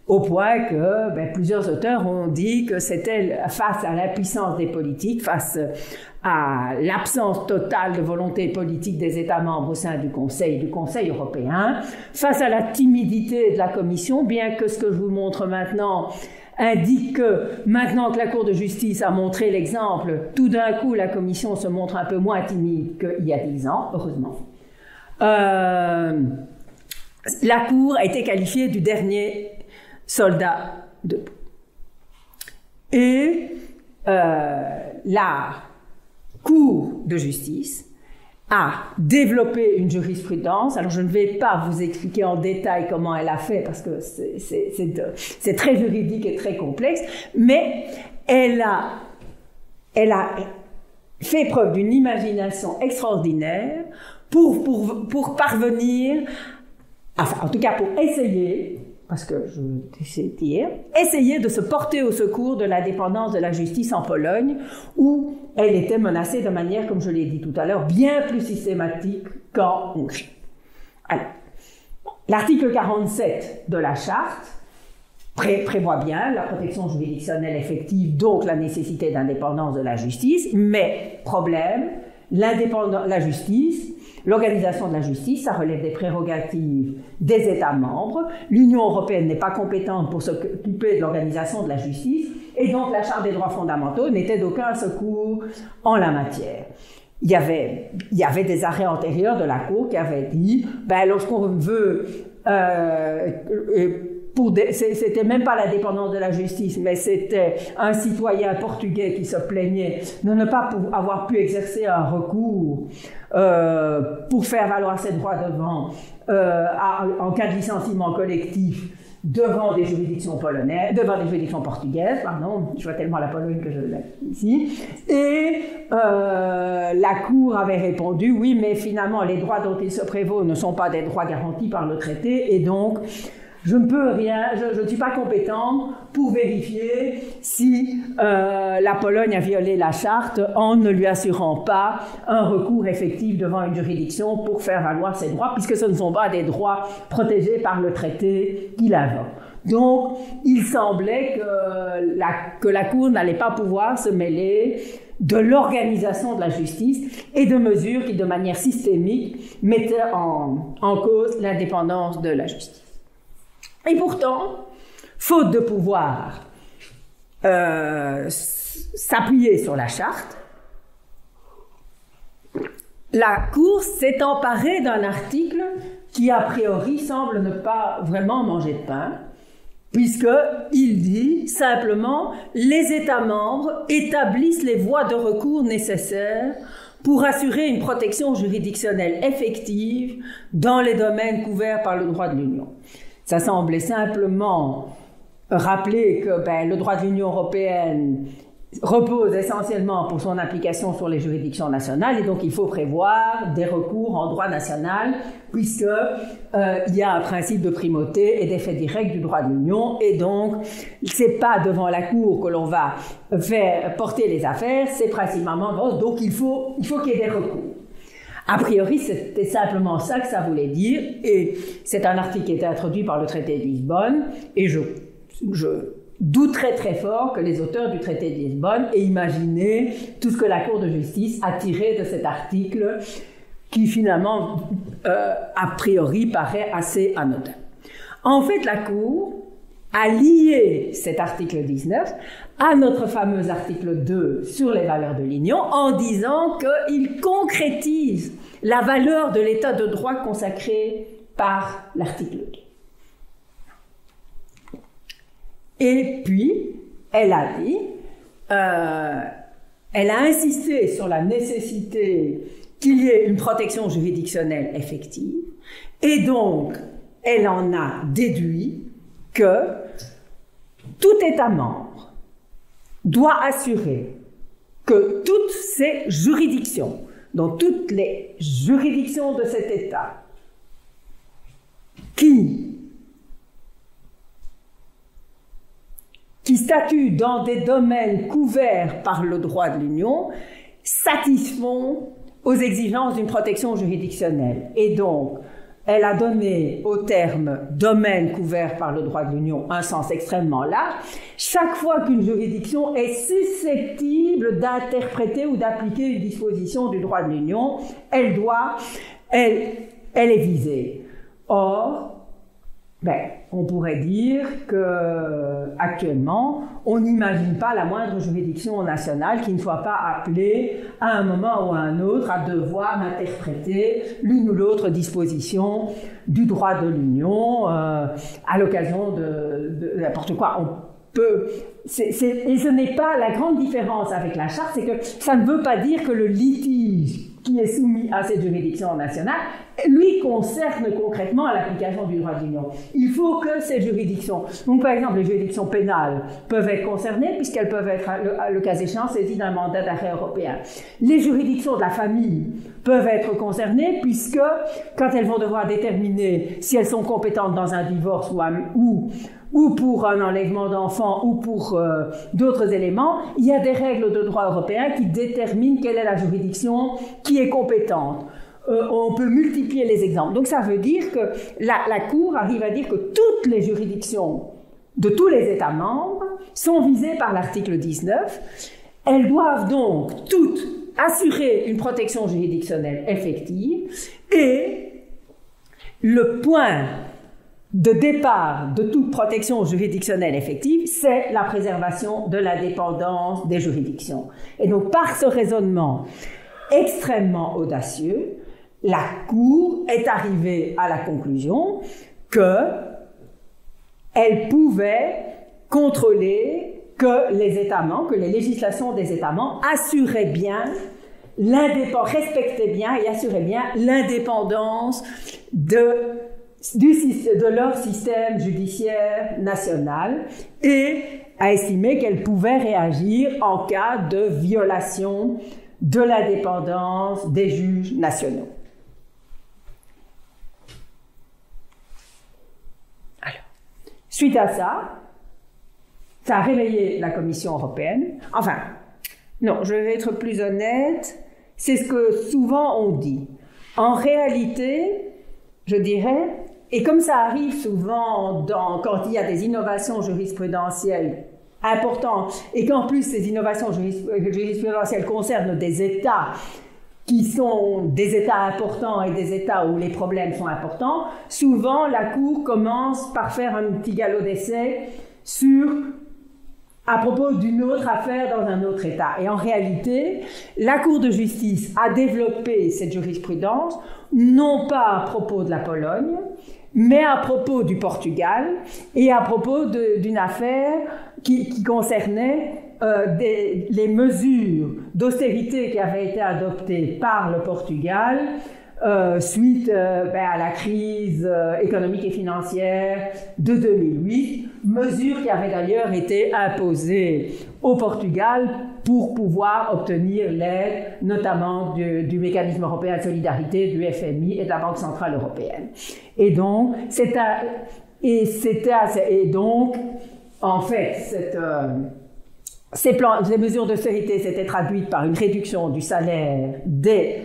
au point que plusieurs auteurs ont dit que c'était face à l'impuissance des politiques, face à l'absence totale de volonté politique des États membres au sein du Conseil européen, face à la timidité de la Commission, bien que ce que je vous montre maintenant indique que maintenant que la Cour de justice a montré l'exemple, tout d'un coup la Commission se montre un peu moins timide qu'il y a 10 ans, heureusement. la Cour a été qualifiée du dernier soldat de Poe. Et la Cour de justice a développé une jurisprudence. Alors je ne vais pas vous expliquer en détail comment elle a fait parce que c'est très juridique et très complexe, mais elle a fait preuve d'une imagination extraordinaire pour parvenir, enfin en tout cas pour essayer, parce que je sais dire, essayer de se porter au secours de l'indépendance de la justice en Pologne, où elle était menacée de manière, comme je l'ai dit tout à l'heure, bien plus systématique qu'en Hongrie. Alors, l'article 47 de la Charte prévoit bien la protection juridictionnelle effective, donc la nécessité d'indépendance de la justice, mais problème, la justice, l'organisation de la justice, ça relève des prérogatives des États membres. L'Union européenne n'est pas compétente pour s'occuper de l'organisation de la justice, et donc la Charte des droits fondamentaux n'était d'aucun secours en la matière. Il y avait des arrêts antérieurs de la Cour qui avaient dit, lorsqu'on veut c'était même pas la dépendance de la justice, mais c'était un citoyen portugais qui se plaignait de ne pas avoir pu exercer un recours pour faire valoir ses droits en cas de licenciement collectif devant des juridictions portugaises, pardon, je vois tellement la Pologne que je l'ai ici, et la Cour avait répondu, oui, mais finalement les droits dont il se prévaut ne sont pas des droits garantis par le traité, et donc je ne peux rien, je ne suis pas compétente pour vérifier si la Pologne a violé la charte en ne lui assurant pas un recours effectif devant une juridiction pour faire valoir ses droits, puisque ce ne sont pas des droits protégés par le traité qu'il invoque. Donc, il semblait que la Cour n'allait pas pouvoir se mêler de l'organisation de la justice et de mesures qui, de manière systémique, mettaient en cause l'indépendance de la justice. Et pourtant, faute de pouvoir s'appuyer sur la charte, la Cour s'est emparée d'un article qui, a priori, semble ne pas vraiment manger de pain, puisqu'il dit simplement « Les États membres établissent les voies de recours nécessaires pour assurer une protection juridictionnelle effective dans les domaines couverts par le droit de l'Union ». Ça semblait simplement rappeler que le droit de l'Union européenne repose essentiellement pour son application sur les juridictions nationales et donc il faut prévoir des recours en droit national puisque il y a un principe de primauté et d'effet direct du droit de l'Union et donc c'est pas devant la Cour que l'on va faire porter les affaires, c'est principalement donc il faut qu'il y ait des recours. A priori, c'était simplement ça que ça voulait dire, et c'est un article qui a été introduit par le traité de Lisbonne, et je douterais très fort que les auteurs du traité de Lisbonne aient imaginé tout ce que la Cour de justice a tiré de cet article, qui finalement, a priori, paraît assez anodin. En fait, la Cour a lié cet article 19 à notre fameux article 2 sur les valeurs de l'Union en disant qu'il concrétise la valeur de l'état de droit consacré par l'article 2. Et puis, elle a dit, elle a insisté sur la nécessité qu'il y ait une protection juridictionnelle effective et donc, elle en a déduit que tout État membre doit assurer que toutes ces juridictions, donc toutes les juridictions de cet État qui statuent dans des domaines couverts par le droit de l'Union, satisfont aux exigences d'une protection juridictionnelle. Et donc, elle a donné au terme « domaine couvert par le droit de l'Union » un sens extrêmement large. Chaque fois qu'une juridiction est susceptible d'interpréter ou d'appliquer une disposition du droit de l'Union, elle est visée. Or, on pourrait dire que actuellement, on n'imagine pas la moindre juridiction nationale qui ne soit pas appelée à un moment ou à un autre à devoir interpréter l'une ou l'autre disposition du droit de l'Union à l'occasion de n'importe quoi. On peut, et ce n'est pas la grande différence avec la charte, c'est que ça ne veut pas dire que le litige qui est soumis à cette juridiction nationale, lui concerne concrètement à l'application du droit de l'Union. Il faut que ces juridictions, donc par exemple les juridictions pénales, peuvent être concernées puisqu'elles peuvent être, le cas échéant, saisies d'un mandat d'arrêt européen. Les juridictions de la famille peuvent être concernées puisque quand elles vont devoir déterminer si elles sont compétentes dans un divorce ou pour un enlèvement d'enfants ou pour d'autres éléments, il y a des règles de droit européen qui déterminent quelle est la juridiction qui est compétente. On peut multiplier les exemples. Donc ça veut dire que la Cour arrive à dire que toutes les juridictions de tous les États membres sont visées par l'article 19. Elles doivent donc toutes assurer une protection juridictionnelle effective et le point de départ de toute protection juridictionnelle effective, c'est la préservation de l'indépendance des juridictions. Et donc, par ce raisonnement extrêmement audacieux, la Cour est arrivée à la conclusion qu'elle pouvait contrôler que les États membres, que les législations des États membres assuraient bien respectaient bien et assuraient bien l'indépendance de leur système judiciaire national et a estimé qu'elle pouvait réagir en cas de violation de l'indépendance des juges nationaux. Alors, suite à ça a réveillé la Commission européenne. Enfin, non, je vais être plus honnête, c'est ce que souvent on dit. En réalité, je dirais, et comme ça arrive souvent quand il y a des innovations jurisprudentielles importantes, et qu'en plus ces innovations jurisprudentielles concernent des États qui sont des États importants et des États où les problèmes sont importants, souvent la Cour commence par faire un petit galop d'essai à propos d'une autre affaire dans un autre État. Et en réalité, la Cour de justice a développé cette jurisprudence, non pas à propos de la Pologne, mais à propos du Portugal et à propos d'une affaire qui concernait les mesures d'austérité qui avaient été adoptées par le Portugal suite à la crise économique et financière de 2008, mesures qui avaient d'ailleurs été imposées au Portugal pour pouvoir obtenir l'aide, notamment du mécanisme européen de solidarité, du FMI et de la Banque centrale européenne. Et donc, en fait, ces mesures d'austérité s'étaient traduites par une réduction du salaire des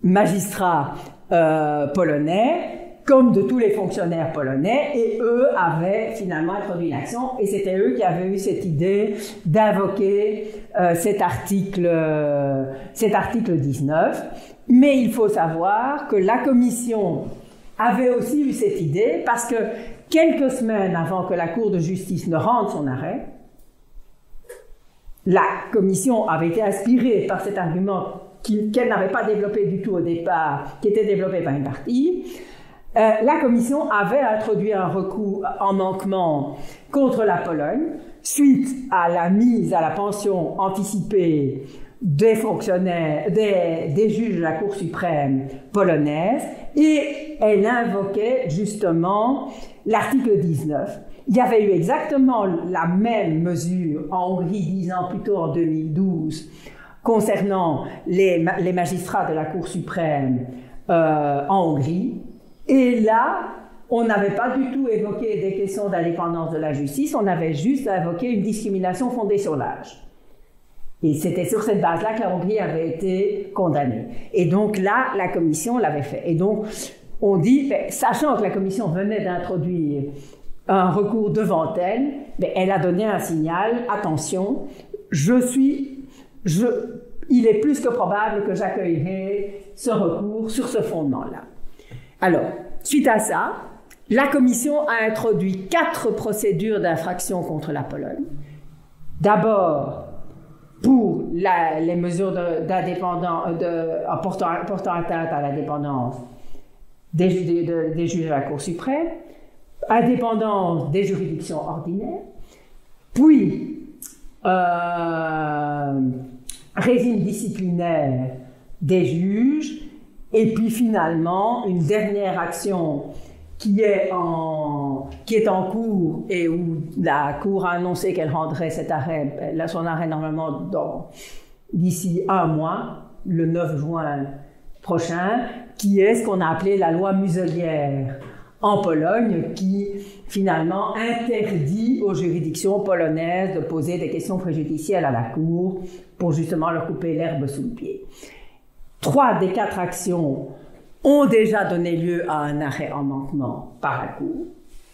magistrats polonais, comme de tous les fonctionnaires polonais, et eux avaient finalement introduit une action, et c'était eux qui avaient eu cette idée d'invoquer cet article 19. Mais il faut savoir que la Commission avait aussi eu cette idée, parce que quelques semaines avant que la Cour de justice ne rende son arrêt, la Commission avait été inspirée par cet argument qu'elle n'avait pas développé du tout au départ, qui était développé par une partie. La Commission avait introduit un recours en manquement contre la Pologne suite à la mise à la pension anticipée des fonctionnaires, des juges de la Cour suprême polonaise, et elle invoquait justement l'article 19. Il y avait eu exactement la même mesure en Hongrie 10 ans plus tôt, en 2012, concernant les magistrats de la Cour suprême en Hongrie. Et là, on n'avait pas du tout évoqué des questions d'indépendance de la justice, on avait juste évoqué une discrimination fondée sur l'âge. Et c'était sur cette base-là que la Hongrie avait été condamnée. Et donc là, la Commission l'avait fait. Et donc, on dit, sachant que la Commission venait d'introduire un recours devant elle, elle a donné un signal, attention, il est plus que probable que j'accueillerai ce recours sur ce fondement-là. Alors, suite à ça, la Commission a introduit 4 procédures d'infraction contre la Pologne. D'abord, pour les mesures portant atteinte à l'indépendance des juges de la Cour suprême, indépendance des juridictions ordinaires, puis régime disciplinaire des juges, et puis finalement une dernière action qui est en cours et où la Cour a annoncé qu'elle rendrait son arrêt normalement d'ici 1 mois, le 9 juin prochain, qui est ce qu'on a appelé la loi muselière en Pologne, qui finalement interdit aux juridictions polonaises de poser des questions préjudicielles à la Cour pour justement leur couper l'herbe sous le pied. 3 des 4 actions ont déjà donné lieu à un arrêt en manquement par la Cour.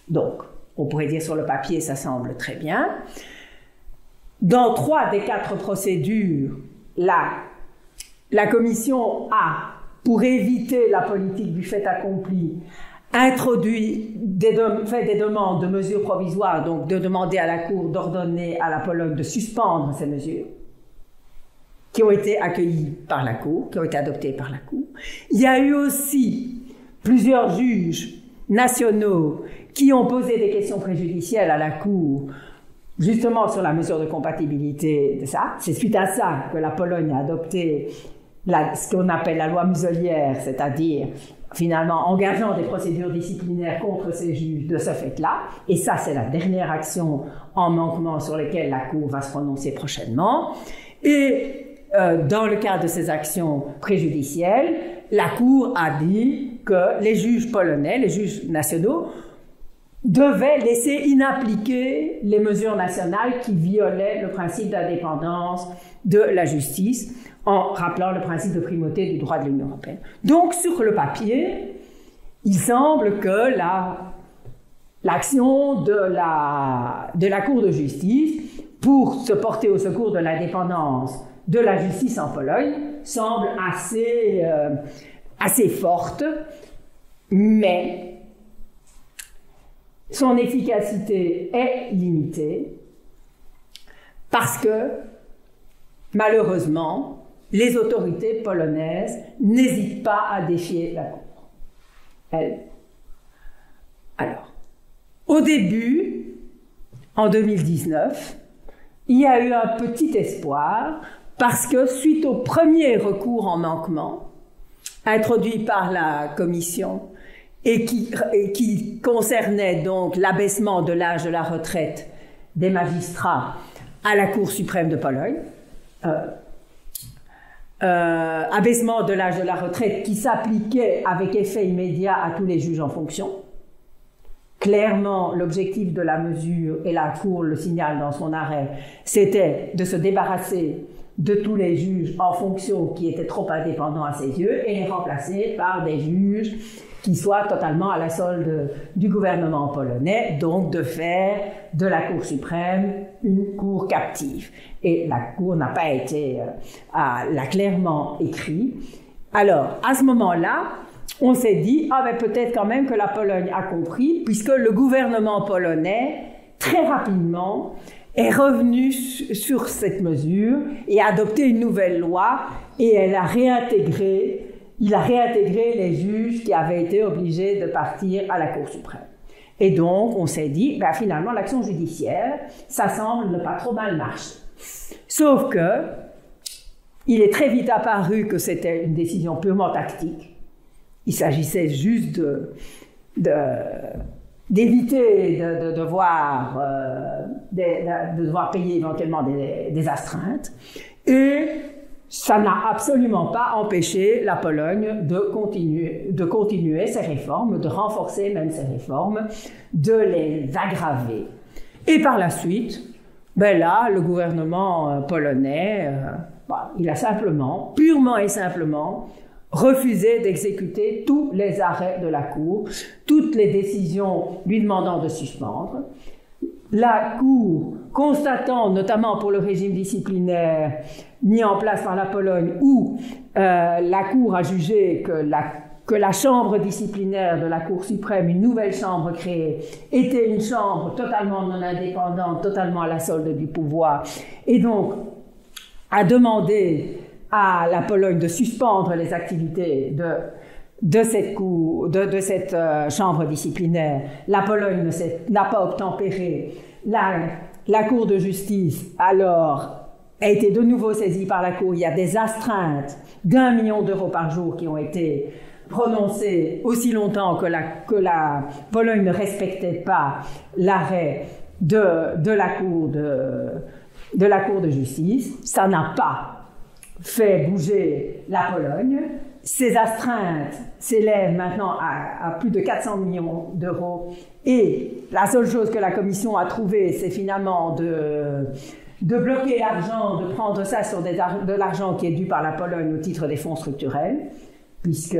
Donc, on pourrait dire sur le papier, ça semble très bien. Dans 3 des 4 procédures, la Commission a, pour éviter la politique du fait accompli, fait des demandes de mesures provisoires, donc de demander à la Cour d'ordonner à la Pologne de suspendre ces mesures, qui ont été accueillies par la Cour, qui ont été adoptées par la Cour. Il y a eu aussi plusieurs juges nationaux qui ont posé des questions préjudicielles à la Cour, justement sur la mesure de compatibilité de ça. C'est suite à ça que la Pologne a adopté ce qu'on appelle la loi muselière, c'est-à-dire finalement engageant des procédures disciplinaires contre ces juges de ce fait-là. Et ça, c'est la dernière action en manquement sur laquelle la Cour va se prononcer prochainement. Et dans le cadre de ces actions préjudicielles, la Cour a dit que les juges polonais, les juges nationaux, devaient laisser inappliquées les mesures nationales qui violaient le principe d'indépendance de la justice, en rappelant le principe de primauté du droit de l'Union européenne. Donc, sur le papier, il semble que l'action de la Cour de justice pour se porter au secours de l'indépendance de la justice en Pologne semble assez forte, mais son efficacité est limitée parce que, malheureusement, les autorités polonaises n'hésitent pas à défier la Cour. Alors, au début, en 2019, il y a eu un petit espoir parce que, suite au premier recours en manquement, introduit par la Commission et qui concernait donc l'abaissement de l'âge de la retraite des magistrats à la Cour suprême de Pologne, abaissement de l'âge de la retraite qui s'appliquait avec effet immédiat à tous les juges en fonction. Clairement, l'objectif de la mesure, et la Cour le signale dans son arrêt, c'était de se débarrasser de tous les juges en fonction qui étaient trop indépendants à ses yeux et les remplacer par des juges qui soient totalement à la solde du gouvernement polonais, donc de faire de la Cour suprême une cour captive. Et la Cour n'a pas l'a clairement écrit. Alors, à ce moment-là, on s'est dit, mais peut-être quand même que la Pologne a compris, puisque le gouvernement polonais, très rapidement, est revenu sur cette mesure et a adopté une nouvelle loi, et il a réintégré les juges qui avaient été obligés de partir à la Cour suprême. Et donc, on s'est dit, finalement, l'action judiciaire, ça semble ne pas trop mal marcher. Sauf que, il est très vite apparu que c'était une décision purement tactique. Il s'agissait juste d'éviter de devoir payer éventuellement des astreintes. Et ça n'a absolument pas empêché la Pologne de continuer ses réformes, de renforcer même ses réformes, de les aggraver. Et par la suite, là, le gouvernement polonais, il a purement et simplement, refusé d'exécuter tous les arrêts de la Cour, toutes les décisions lui demandant de suspendre. La Cour, constatant notamment pour le régime disciplinaire mis en place par la Pologne, où la Cour a jugé que que la chambre disciplinaire de la Cour suprême, une nouvelle chambre créée, était une chambre totalement non indépendante, totalement à la solde du pouvoir, et donc a demandé à la Pologne de suspendre les activités de cette chambre disciplinaire. La Pologne n'a pas obtempéré. La Cour de justice, alors, a été de nouveau saisie par la Cour. Il y a des astreintes d'1 million d'euros par jour qui ont été prononcées aussi longtemps que la Pologne ne respectait pas l'arrêt de la Cour de justice. Ça n'a pas fait bouger la Pologne. Ces astreintes s'élèvent maintenant à plus de 400 millions d'euros. Et la seule chose que la Commission a trouvée, c'est finalement de bloquer l'argent, de prendre ça sur de l'argent qui est dû par la Pologne au titre des fonds structurels, puisque...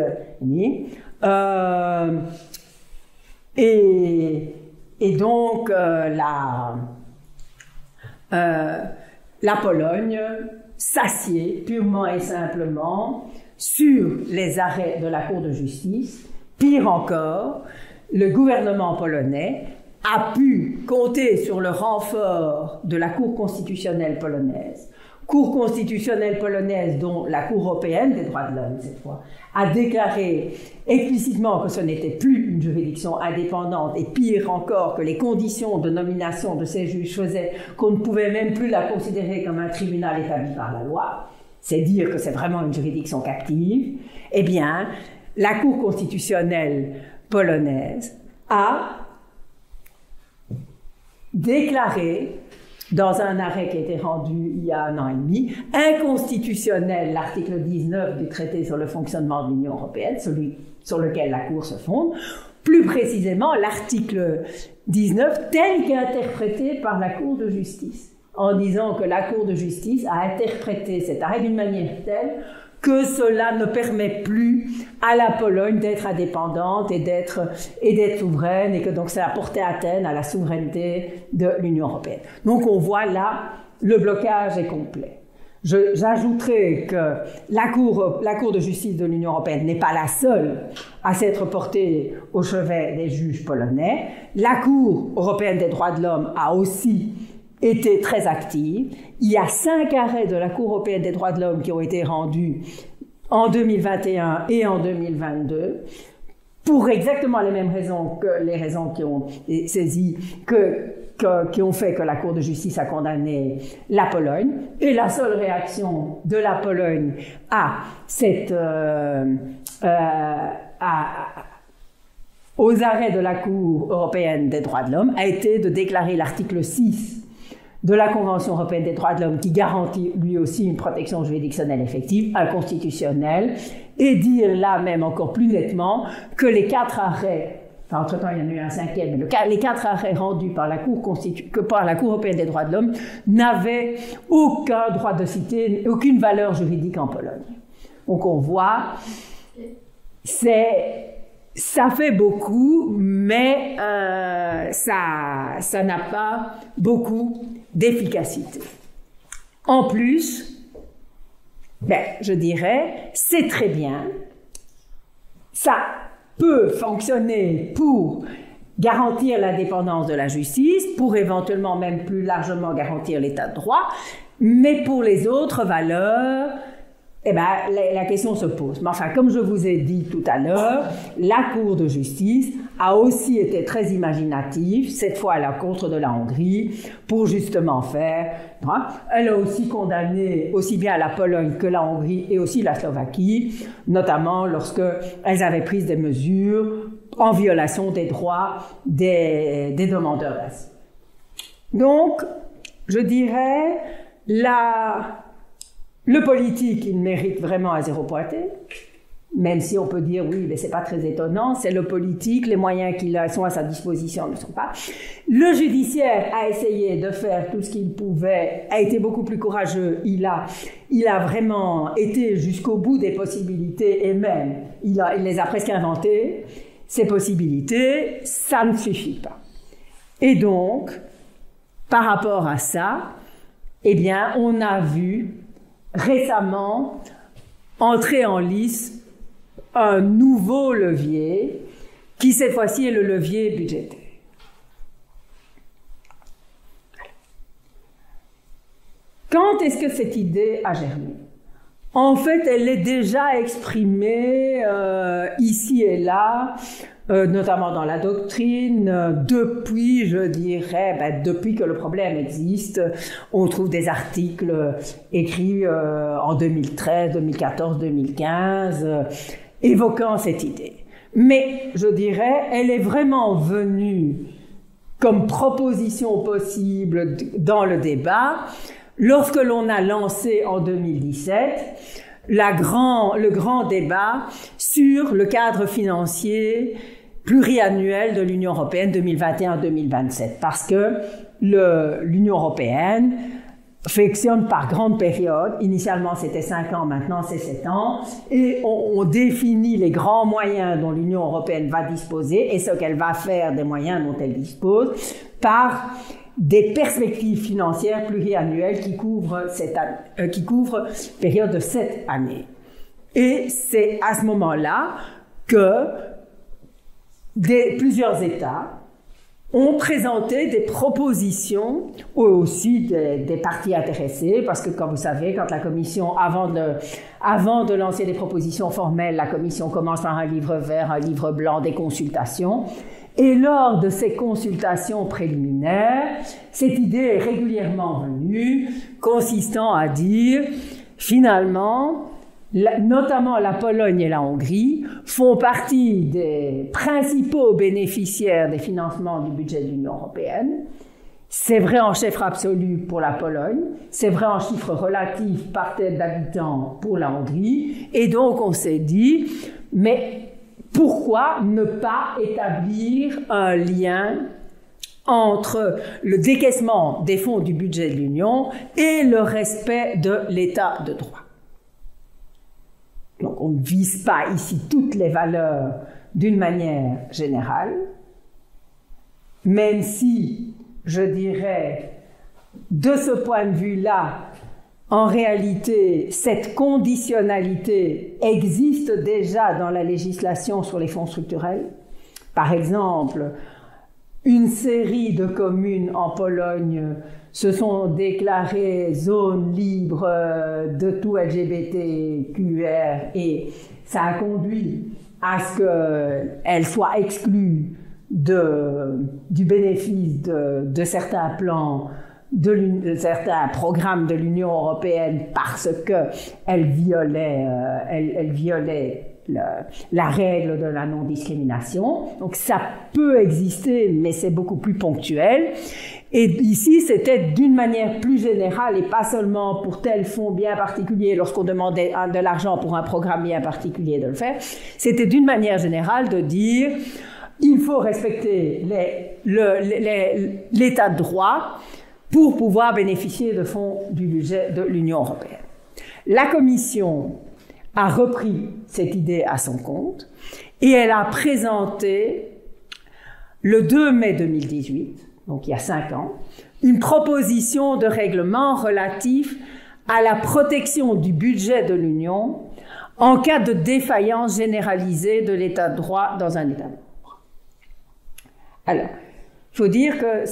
et donc, la Pologne s'assied purement et simplement sur les arrêts de la Cour de justice. Pire encore, le gouvernement polonais a pu compter sur le renfort de la Cour constitutionnelle polonaise. Cour constitutionnelle polonaise dont la Cour européenne des droits de l'homme, cette fois, a déclaré explicitement que ce n'était plus une juridiction indépendante, et pire encore que les conditions de nomination de ces juges faisaient qu'on ne pouvait même plus la considérer comme un tribunal établi par la loi, c'est dire que c'est vraiment une juridiction captive. Eh bien, la Cour constitutionnelle polonaise a déclaré, dans un arrêt qui a été rendu il y a 1 an et demi, inconstitutionnel l'article 19 du traité sur le fonctionnement de l'Union européenne, celui sur lequel la Cour se fonde, plus précisément l'article 19 tel qu'interprété par la Cour de justice, en disant que la Cour de justice a interprété cet arrêt d'une manière telle que cela ne permet plus à la Pologne d'être indépendante et d'être souveraine, et que donc ça a porté atteinte à la souveraineté de l'Union européenne. Donc on voit là, le blocage est complet. J'ajouterai que la Cour de justice de l'Union européenne n'est pas la seule à s'être portée au chevet des juges polonais. La Cour européenne des droits de l'homme a aussi été très active. Il y a 5 arrêts de la Cour européenne des droits de l'homme qui ont été rendus en 2021 et en 2022 pour exactement les mêmes raisons que les raisons qui ont saisi, qui ont fait que la Cour de justice a condamné la Pologne. Et la seule réaction de la Pologne aux arrêts de la Cour européenne des droits de l'homme a été de déclarer l'article 6 de la Convention européenne des droits de l'homme, qui garantit lui aussi une protection juridictionnelle effective, inconstitutionnelle, et dire là même encore plus nettement que les 4 arrêts, enfin entre-temps il y en a eu un 5e, mais les 4 arrêts rendus par la Cour européenne des droits de l'homme n'avaient aucun droit de cité, aucune valeur juridique en Pologne. Donc on voit, ça fait beaucoup, mais ça n'a pas beaucoup d'efficacité. En plus, je dirais, c'est très bien, ça peut fonctionner pour garantir l'indépendance de la justice, pour éventuellement même plus largement garantir l'état de droit, mais pour les autres valeurs, la question se pose. Mais enfin, comme je vous ai dit tout à l'heure, la Cour de justice a aussi été très imaginative, cette fois à l'encontre de la Hongrie, pour justement faire... Elle a aussi condamné aussi bien la Pologne que la Hongrie et aussi la Slovaquie, notamment lorsque elles avaient pris des mesures en violation des droits des demandeurs d'asile. Donc, je dirais, le politique, il mérite vraiment à 0 pointé, même si on peut dire, oui, mais c'est pas très étonnant, c'est le politique, les moyens qui sont à sa disposition ne sont pas. Le judiciaire a essayé de faire tout ce qu'il pouvait, a été beaucoup plus courageux, il a vraiment été jusqu'au bout des possibilités, et même, il les a presque inventées, ces possibilités, ça ne suffit pas. Et donc, par rapport à ça, on a vu récemment entrer en lice un nouveau levier qui cette fois-ci est le levier budgétaire. Quand est-ce que cette idée a germé? En fait, elle est déjà exprimée ici et là, notamment dans la doctrine, depuis, je dirais, depuis que le problème existe. On trouve des articles écrits en 2013, 2014, 2015, évoquant cette idée. Mais, je dirais, elle est vraiment venue comme proposition possible dans le débat lorsque l'on a lancé en 2017 le grand débat sur le cadre financier pluriannuel de l'Union européenne 2021-2027. Parce que l'Union européenne fonctionne par grandes périodes. Initialement, c'était 5 ans, maintenant c'est 7 ans. Et on définit les grands moyens dont l'Union européenne va disposer et ce qu'elle va faire des moyens dont elle dispose par des perspectives financières pluriannuelles qui couvrent période de 7 années. Et c'est à ce moment-là que plusieurs États ont présenté des propositions, aussi des parties intéressées, parce que comme vous savez, quand la Commission, avant de lancer des propositions formelles, la Commission commence par un livre vert, un livre blanc, des consultations. Et lors de ces consultations préliminaires, cette idée est régulièrement venue, consistant à dire, finalement, notamment la Pologne et la Hongrie, font partie des principaux bénéficiaires des financements du budget de l'Union européenne. C'est vrai en chiffre absolu pour la Pologne, c'est vrai en chiffre relatif par tête d'habitant pour la Hongrie, et donc on s'est dit, mais pourquoi ne pas établir un lien entre le décaissement des fonds du budget de l'Union et le respect de l'état de droit? Donc on ne vise pas ici toutes les valeurs d'une manière générale, même si, je dirais, de ce point de vue-là, en réalité, cette conditionnalité existe déjà dans la législation sur les fonds structurels. Par exemple, une série de communes en Pologne se sont déclarées zones libres de tout LGBTQR et ça a conduit à ce qu'elles soient exclues du bénéfice de certains plans, de certains programmes de l'Union européenne parce qu'elles violaient la règle de la non-discrimination. Donc ça peut exister, mais c'est beaucoup plus ponctuel. Et ici, c'était d'une manière plus générale et pas seulement pour tel fonds bien particulier, lorsqu'on demandait de l'argent pour un programme bien particulier de le faire. C'était d'une manière générale de dire il faut respecter l'état de droit pour pouvoir bénéficier de fonds du budget de l'Union européenne. La Commission a repris cette idée à son compte et elle a présenté le 2 mai 2018, donc il y a 5 ans, une proposition de règlement relatif à la protection du budget de l'Union en cas de défaillance généralisée de l'état de droit dans un État membre. Alors, il faut dire que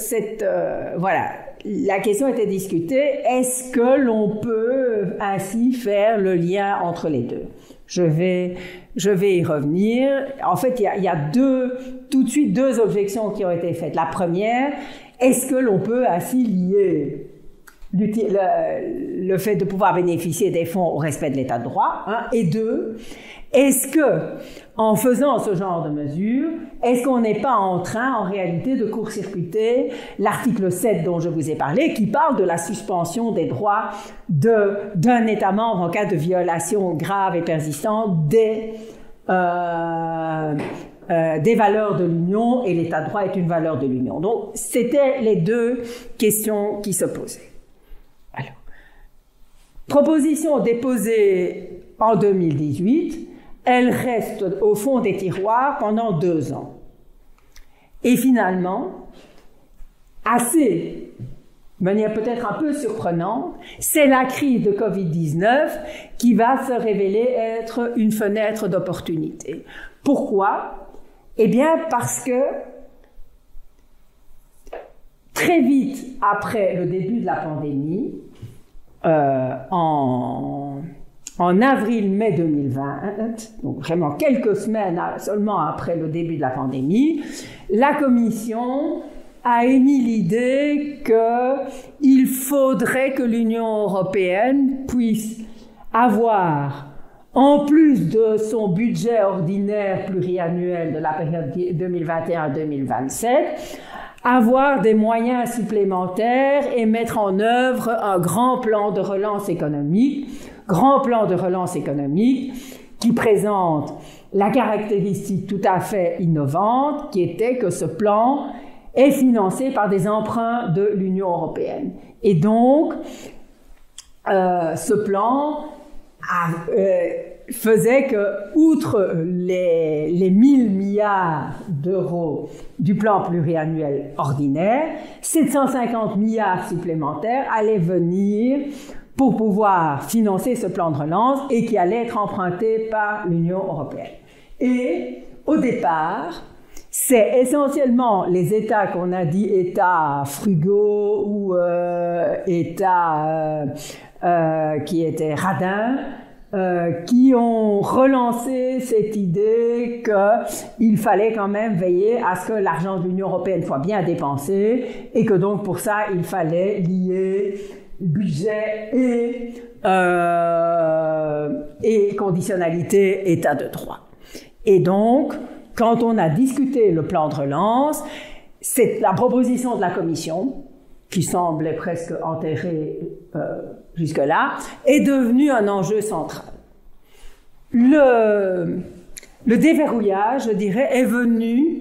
la question était discutée, est-ce que l'on peut ainsi faire le lien entre les deux? Je vais y revenir. En fait, il y a tout de suite deux objections qui ont été faites. La première, est-ce que l'on peut ainsi lier le fait de pouvoir bénéficier des fonds au respect de l'état de droit, et deux, est-ce que, en faisant ce genre de mesures, est-ce qu'on n'est pas en train, en réalité, de court-circuiter l'article 7 dont je vous ai parlé, qui parle de la suspension des droits d'un État membre en cas de violation grave et persistante des valeurs de l'Union, et l'état de droit est une valeur de l'Union. Donc, c'était les deux questions qui se posaient. Alors, proposition déposée en 2018, elle reste au fond des tiroirs pendant 2 ans. Et finalement, assez de manière peut-être un peu surprenante, c'est la crise de Covid-19 qui va se révéler être une fenêtre d'opportunité. Pourquoi? Eh bien, parce que très vite après le début de la pandémie, en avril-mai 2020, donc vraiment quelques semaines seulement après le début de la pandémie, la Commission a émis l'idée qu'il faudrait que l'Union européenne puisse avoir, en plus de son budget ordinaire pluriannuel de la période 2021-2027, avoir des moyens supplémentaires et mettre en œuvre un grand plan de relance économique qui présente la caractéristique tout à fait innovante qui était que ce plan est financé par des emprunts de l'Union européenne. Et donc, ce plan faisait que, outre les 1000 milliards d'euros du plan pluriannuel ordinaire, 750 milliards supplémentaires allaient venir pour pouvoir financer ce plan de relance et qui allait être emprunté par l'Union européenne. Et au départ, c'est essentiellement les États qu'on a dit États frugaux ou États qui étaient radins, qui ont relancé cette idée qu'il fallait quand même veiller à ce que l'argent de l'Union européenne soit bien dépensé et que donc pour ça il fallait lier budget et conditionnalité état de droit. Et donc, quand on a discuté le plan de relance, c'est la proposition de la Commission, qui semblait presque enterrée jusque-là, est devenue un enjeu central. Le déverrouillage, je dirais, est venu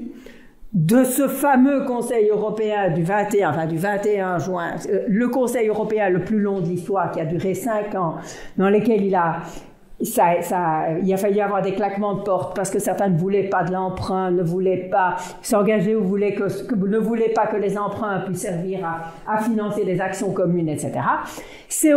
de ce fameux Conseil européen du 21 juin, le Conseil européen le plus long de l'histoire, qui a duré 5 ans, dans lequel il a fallu avoir des claquements de porte parce que certains ne voulaient pas de l'emprunt, ne voulaient pas s'engager ou ne voulaient pas que les emprunts puissent servir à financer des actions communes, etc. C'est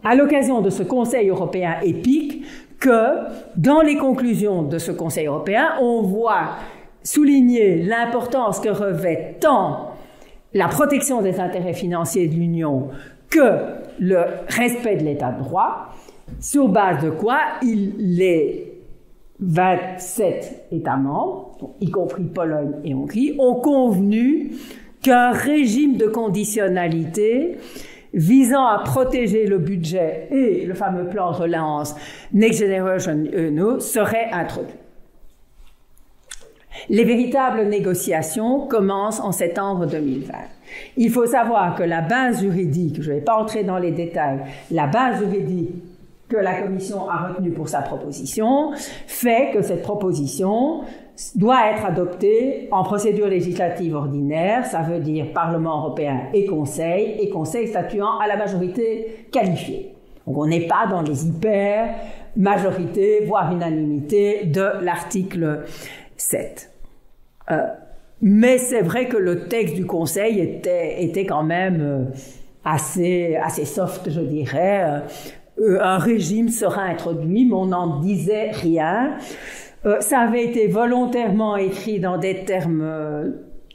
à l'occasion de ce Conseil européen épique que, dans les conclusions de ce Conseil européen, on voit souligner l'importance que revêt tant la protection des intérêts financiers de l'Union que le respect de l'état de droit, sur base de quoi les 27 États membres, y compris Pologne et Hongrie, ont convenu qu'un régime de conditionnalité visant à protéger le budget et le fameux plan de relance Next Generation EU serait introduit. Les véritables négociations commencent en septembre 2020. Il faut savoir que la base juridique, je ne vais pas entrer dans les détails, la base juridique que la Commission a retenue pour sa proposition fait que cette proposition doit être adoptée en procédure législative ordinaire, ça veut dire Parlement européen et Conseil statuant à la majorité qualifiée. Donc on n'est pas dans les hyper-majorités, voire unanimité de l'article 7. Mais c'est vrai que le texte du Conseil était quand même assez soft, je dirais. Un régime sera introduit, mais on n'en disait rien. Ça avait été volontairement écrit dans des termes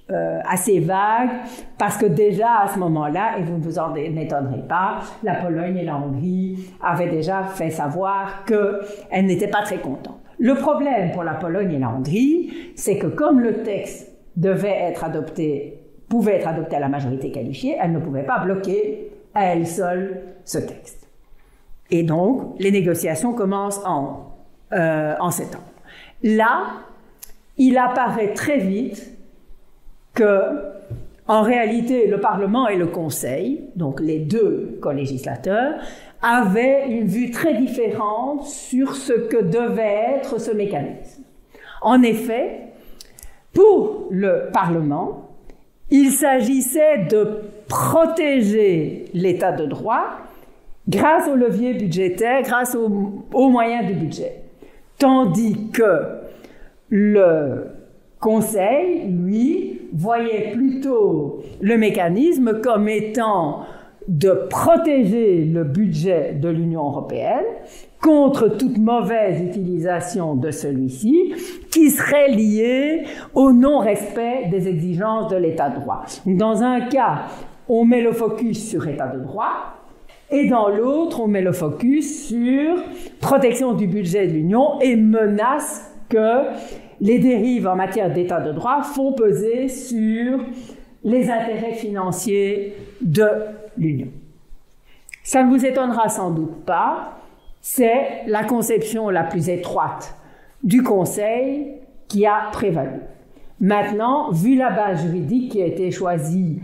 assez vagues, parce que déjà à ce moment-là, et vous ne vous en étonnerez pas, la Pologne et la Hongrie avaient déjà fait savoir qu'elles n'étaient pas très contentes. Le problème pour la Pologne et la Hongrie, c'est que comme le texte pouvait être adopté à la majorité qualifiée, elles ne pouvaient pas bloquer à elles seules ce texte. Et donc, les négociations commencent en septembre. Là, il apparaît très vite que, en réalité, le Parlement et le Conseil, donc les deux co-législateurs, avaient une vue très différente sur ce que devait être ce mécanisme. En effet, pour le Parlement, il s'agissait de protéger l'état de droit grâce au levier budgétaire, grâce aux moyens du budget. Tandis que le Conseil, lui, voyait plutôt le mécanisme comme étant de protéger le budget de l'Union européenne contre toute mauvaise utilisation de celui-ci qui serait liée au non-respect des exigences de l'État de droit. Dans un cas, on met le focus sur État de droit, et dans l'autre, on met le focus sur protection du budget de l'Union et menace que les dérives en matière d'État de droit font peser sur les intérêts financiers de l'Union. Ça ne vous étonnera sans doute pas, c'est la conception la plus étroite du Conseil qui a prévalu. Maintenant, vu la base juridique qui a été choisie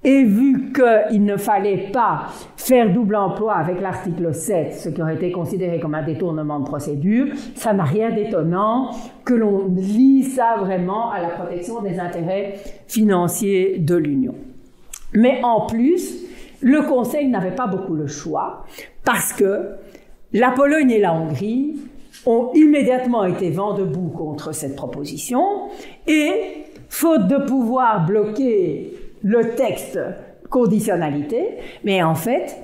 et vu qu'il ne fallait pas faire double emploi avec l'article 7, ce qui aurait été considéré comme un détournement de procédure, ça n'a rien d'étonnant que l'on lie ça vraiment à la protection des intérêts financiers de l'Union. Mais en plus, le Conseil n'avait pas beaucoup le choix parce que la Pologne et la Hongrie ont immédiatement été vent debout contre cette proposition et, faute de pouvoir bloquer le texte conditionnalité, mais en fait,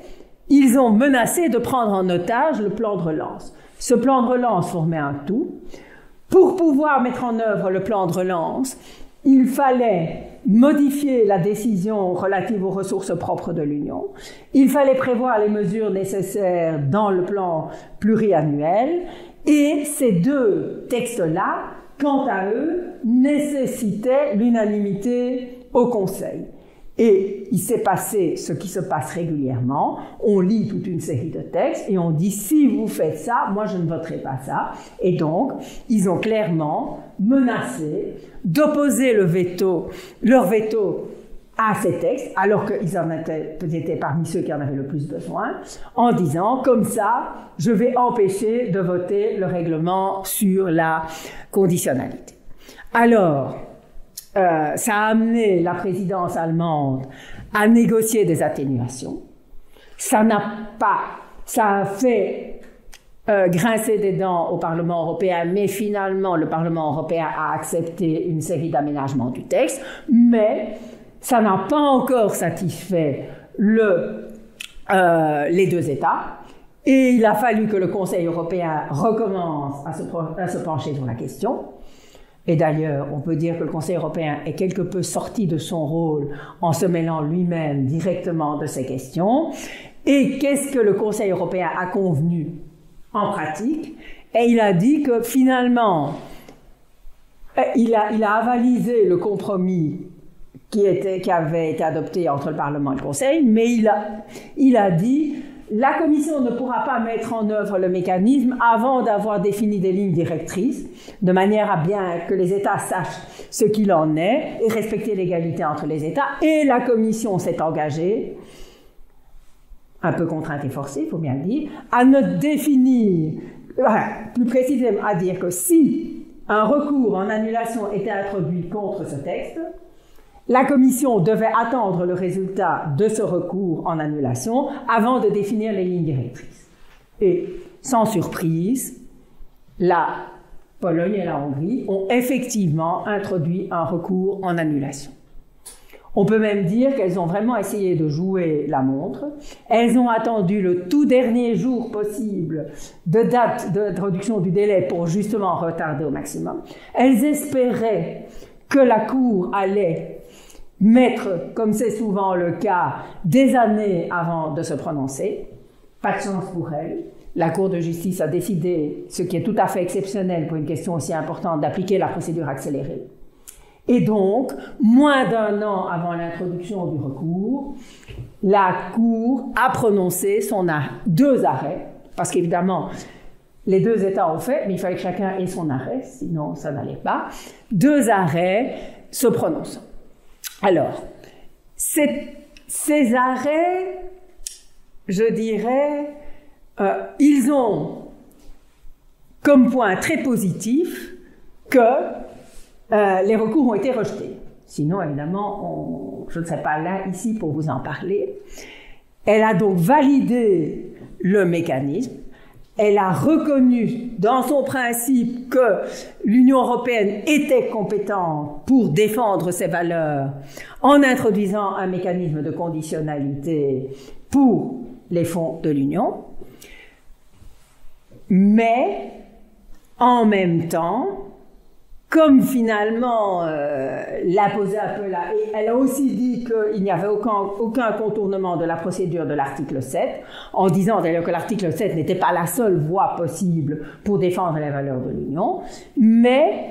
ils ont menacé de prendre en otage le plan de relance. Ce plan de relance formait un tout. Pour pouvoir mettre en œuvre le plan de relance, il fallait modifier la décision relative aux ressources propres de l'Union. Il fallait prévoir les mesures nécessaires dans le plan pluriannuel. Et ces deux textes-là, quant à eux, nécessitaient l'unanimité au Conseil. Et il s'est passé ce qui se passe régulièrement. On lit toute une série de textes et on dit « si vous faites ça, moi je ne voterai pas ça ». Et donc, ils ont clairement menacé d'opposer leur veto à ces textes, alors qu'ils en étaient parmi ceux qui en avaient le plus besoin, en disant « comme ça, je vais empêcher de voter le règlement sur la conditionnalité ». Alors, ça a amené la présidence allemande à négocier des atténuations. Ça a fait grincer des dents au Parlement européen, mais finalement, le Parlement européen a accepté une série d'aménagements du texte, mais ça n'a pas encore satisfait les deux États. Et il a fallu que le Conseil européen recommence à se pencher sur la question. Et d'ailleurs, on peut dire que le Conseil européen est quelque peu sorti de son rôle en se mêlant lui-même directement de ces questions. Et qu'est-ce que le Conseil européen a convenu en pratique? Et il a dit que finalement, il a avalisé le compromis qui avait été adopté entre le Parlement et le Conseil, mais il a dit la Commission ne pourra pas mettre en œuvre le mécanisme avant d'avoir défini des lignes directrices, de manière à bien que les États sachent ce qu'il en est et respecter l'égalité entre les États. Et la Commission s'est engagée, un peu contrainte et forcée, il faut bien le dire, à ne définir, plus précisément à dire que si un recours en annulation était introduit contre ce texte, la Commission devait attendre le résultat de ce recours en annulation avant de définir les lignes directrices. Et, sans surprise, la Pologne et la Hongrie ont effectivement introduit un recours en annulation. On peut même dire qu'elles ont vraiment essayé de jouer la montre. Elles ont attendu le tout dernier jour possible de date d'introduction du délai pour justement retarder au maximum. Elles espéraient que la Cour allait mettre, comme c'est souvent le cas, des années avant de se prononcer. Pas de chance pour elle. La Cour de justice a décidé, ce qui est tout à fait exceptionnel pour une question aussi importante, d'appliquer la procédure accélérée. Et donc, moins d'un an avant l'introduction du recours, la Cour a prononcé deux arrêts, parce qu'évidemment, les deux États ont fait, mais il fallait que chacun ait son arrêt, sinon ça n'allait pas. Deux arrêts se prononçant. Alors, ces arrêts, je dirais, ils ont comme point très positif que les recours ont été rejetés. Sinon, évidemment, je ne serais pas là ici pour vous en parler. Elle a donc validé le mécanisme. elle a reconnu dans son principe que l'Union européenne était compétente pour défendre ses valeurs en introduisant un mécanisme de conditionnalité pour les fonds de l'Union. Mais, en même temps, comme finalement l'a posé un peu là, et elle a aussi dit qu'il n'y avait aucun contournement de la procédure de l'article 7, en disant d'ailleurs que l'article 7 n'était pas la seule voie possible pour défendre les valeurs de l'Union, mais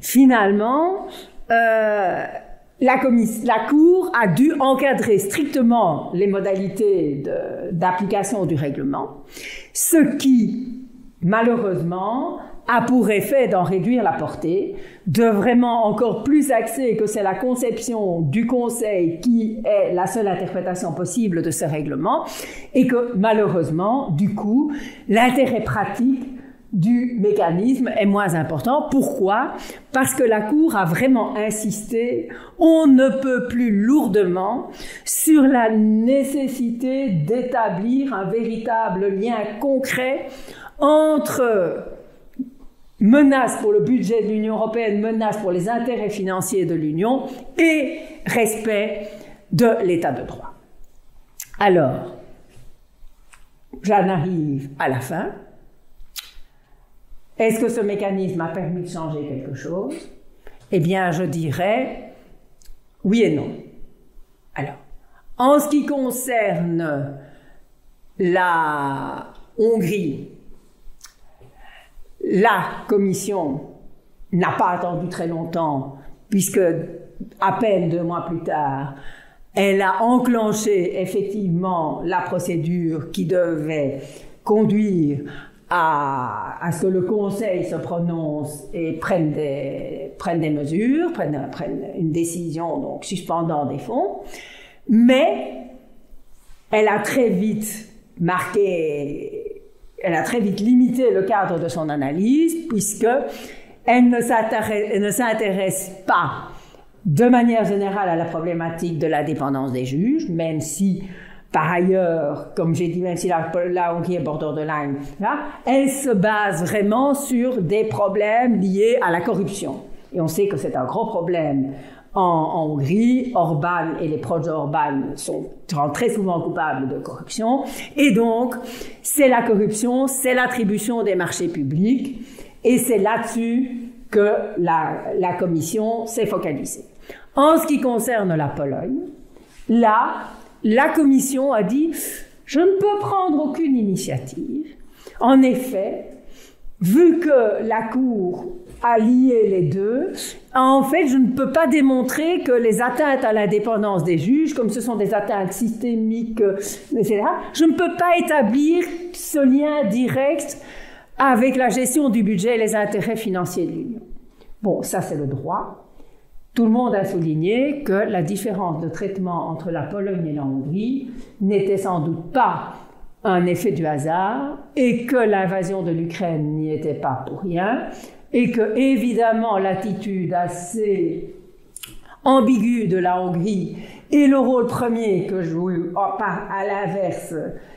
finalement, la Cour a dû encadrer strictement les modalités d'application du règlement, ce qui, malheureusement, a pour effet d'en réduire la portée, de vraiment encore plus axer que c'est la conception du Conseil qui est la seule interprétation possible de ce règlement, et que malheureusement, du coup, l'intérêt pratique du mécanisme est moins important. Pourquoi? Parce que la Cour a vraiment insisté, on ne peut plus lourdement, sur la nécessité d'établir un véritable lien concret entre menace pour le budget de l'Union européenne, menace pour les intérêts financiers de l'Union et respect de l'état de droit. Alors, j'en arrive à la fin. Est-ce que ce mécanisme a permis de changer quelque chose? Eh bien, je dirais oui et non. Alors, en ce qui concerne la Hongrie, la Commission n'a pas attendu très longtemps, puisque à peine 2 mois plus tard, elle a enclenché effectivement la procédure qui devait conduire à ce que le Conseil se prononce et prenne des mesures, prenne une décision donc suspendant des fonds, mais elle a très vite limité le cadre de son analyse, puisque elle ne s'intéresse pas de manière générale à la problématique de la dépendance des juges, même si par ailleurs, comme j'ai dit, même si la Hongrie est borderline, elle se base vraiment sur des problèmes liés à la corruption. Et on sait que c'est un gros problème en Hongrie. Orban et les proches d'Orban sont très souvent coupables de corruption. Et donc, c'est la corruption, c'est l'attribution des marchés publics. Et c'est là-dessus que la Commission s'est focalisée. En ce qui concerne la Pologne, là, la Commission a dit « Je ne peux prendre aucune initiative ». En effet, vu que la Cour a lié les deux, en fait, je ne peux pas démontrer que les atteintes à l'indépendance des juges, comme ce sont des atteintes systémiques, etc., je ne peux pas établir ce lien direct avec la gestion du budget et les intérêts financiers de l'Union. Bon, ça c'est le droit. Tout le monde a souligné que la différence de traitement entre la Pologne et la Hongrie n'était sans doute pas un effet du hasard et que l'invasion de l'Ukraine n'y était pas pour rien et que, évidemment, l'attitude assez ambiguë de la Hongrie et le rôle premier que joue, à l'inverse,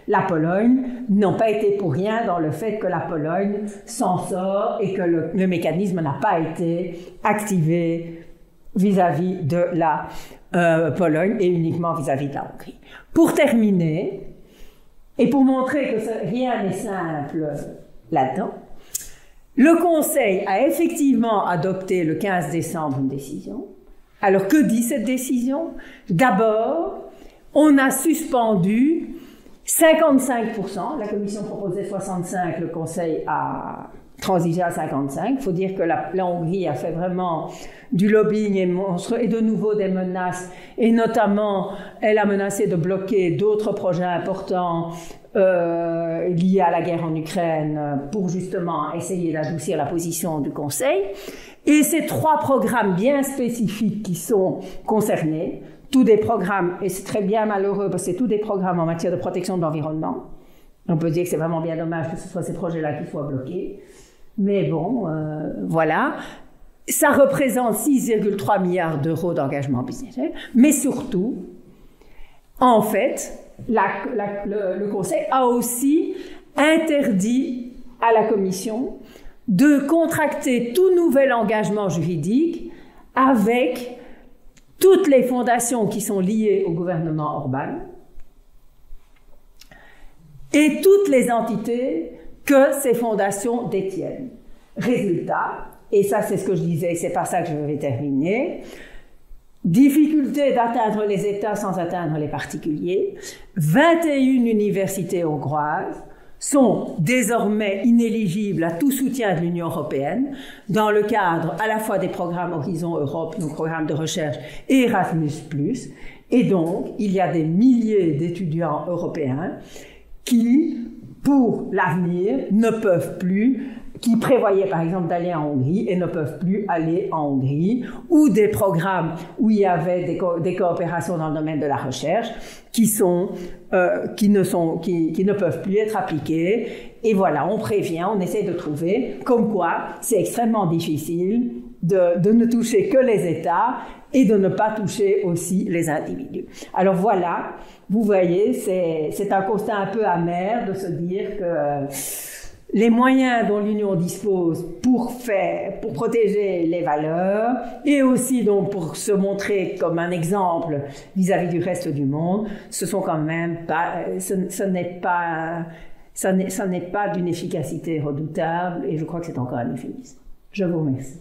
la Pologne, n'ont pas été pour rien dans le fait que la Pologne s'en sort et que le mécanisme n'a pas été activé vis-à-vis de la Pologne et uniquement vis-à-vis de la Hongrie. Pour terminer, et pour montrer que rien n'est simple là-dedans, le Conseil a effectivement adopté le 15 décembre une décision. Alors que dit cette décision? D'abord, on a suspendu 55%, la Commission proposait 65%, le Conseil a transigé à 55%. Il faut dire que la Hongrie a fait vraiment du lobbying et monstrueux et de nouveau des menaces, et notamment elle a menacé de bloquer d'autres projets importants liés à la guerre en Ukraine pour justement essayer d'adoucir la position du Conseil. Et ces 3 programmes bien spécifiques qui sont concernés, tous des programmes, et c'est très bien malheureux parce que c'est tous des programmes en matière de protection de l'environnement. On peut dire que c'est vraiment bien dommage que ce soit ces projets-là qu'il faut bloquer. Mais bon, voilà. Ça représente 6,3 milliards d'euros d'engagement budgétaire. Mais surtout, en fait, le Conseil a aussi interdit à la Commission de contracter tout nouvel engagement juridique avec toutes les fondations qui sont liées au gouvernement Orban et toutes les entités que ces fondations détiennent. Résultat, et ça c'est ce que je disais, c'est par ça que je vais terminer, difficulté d'atteindre les États sans atteindre les particuliers, 21 universités hongroises sont désormais inéligibles à tout soutien de l'Union européenne dans le cadre à la fois des programmes Horizon Europe, donc programmes de recherche, et Erasmus+. Et donc, il y a des milliers d'étudiants européens qui, pour l'avenir, ne peuvent plus, qui prévoyaient par exemple d'aller en Hongrie et ne peuvent plus aller en Hongrie, ou des programmes où il y avait des coopérations dans le domaine de la recherche qui ne peuvent plus être appliquées. Et voilà, on prévient, on essaie de trouver, comme quoi c'est extrêmement difficile de ne toucher que les États et de ne pas toucher aussi les individus. Alors voilà, vous voyez, c'est un constat un peu amer de se dire que les moyens dont l'Union dispose pour protéger les valeurs et aussi donc pour se montrer comme un exemple vis-à-vis du reste du monde, ce sont quand même pas, ce n'est pas d'une efficacité redoutable et je crois que c'est encore un euphémisme. Je vous remercie.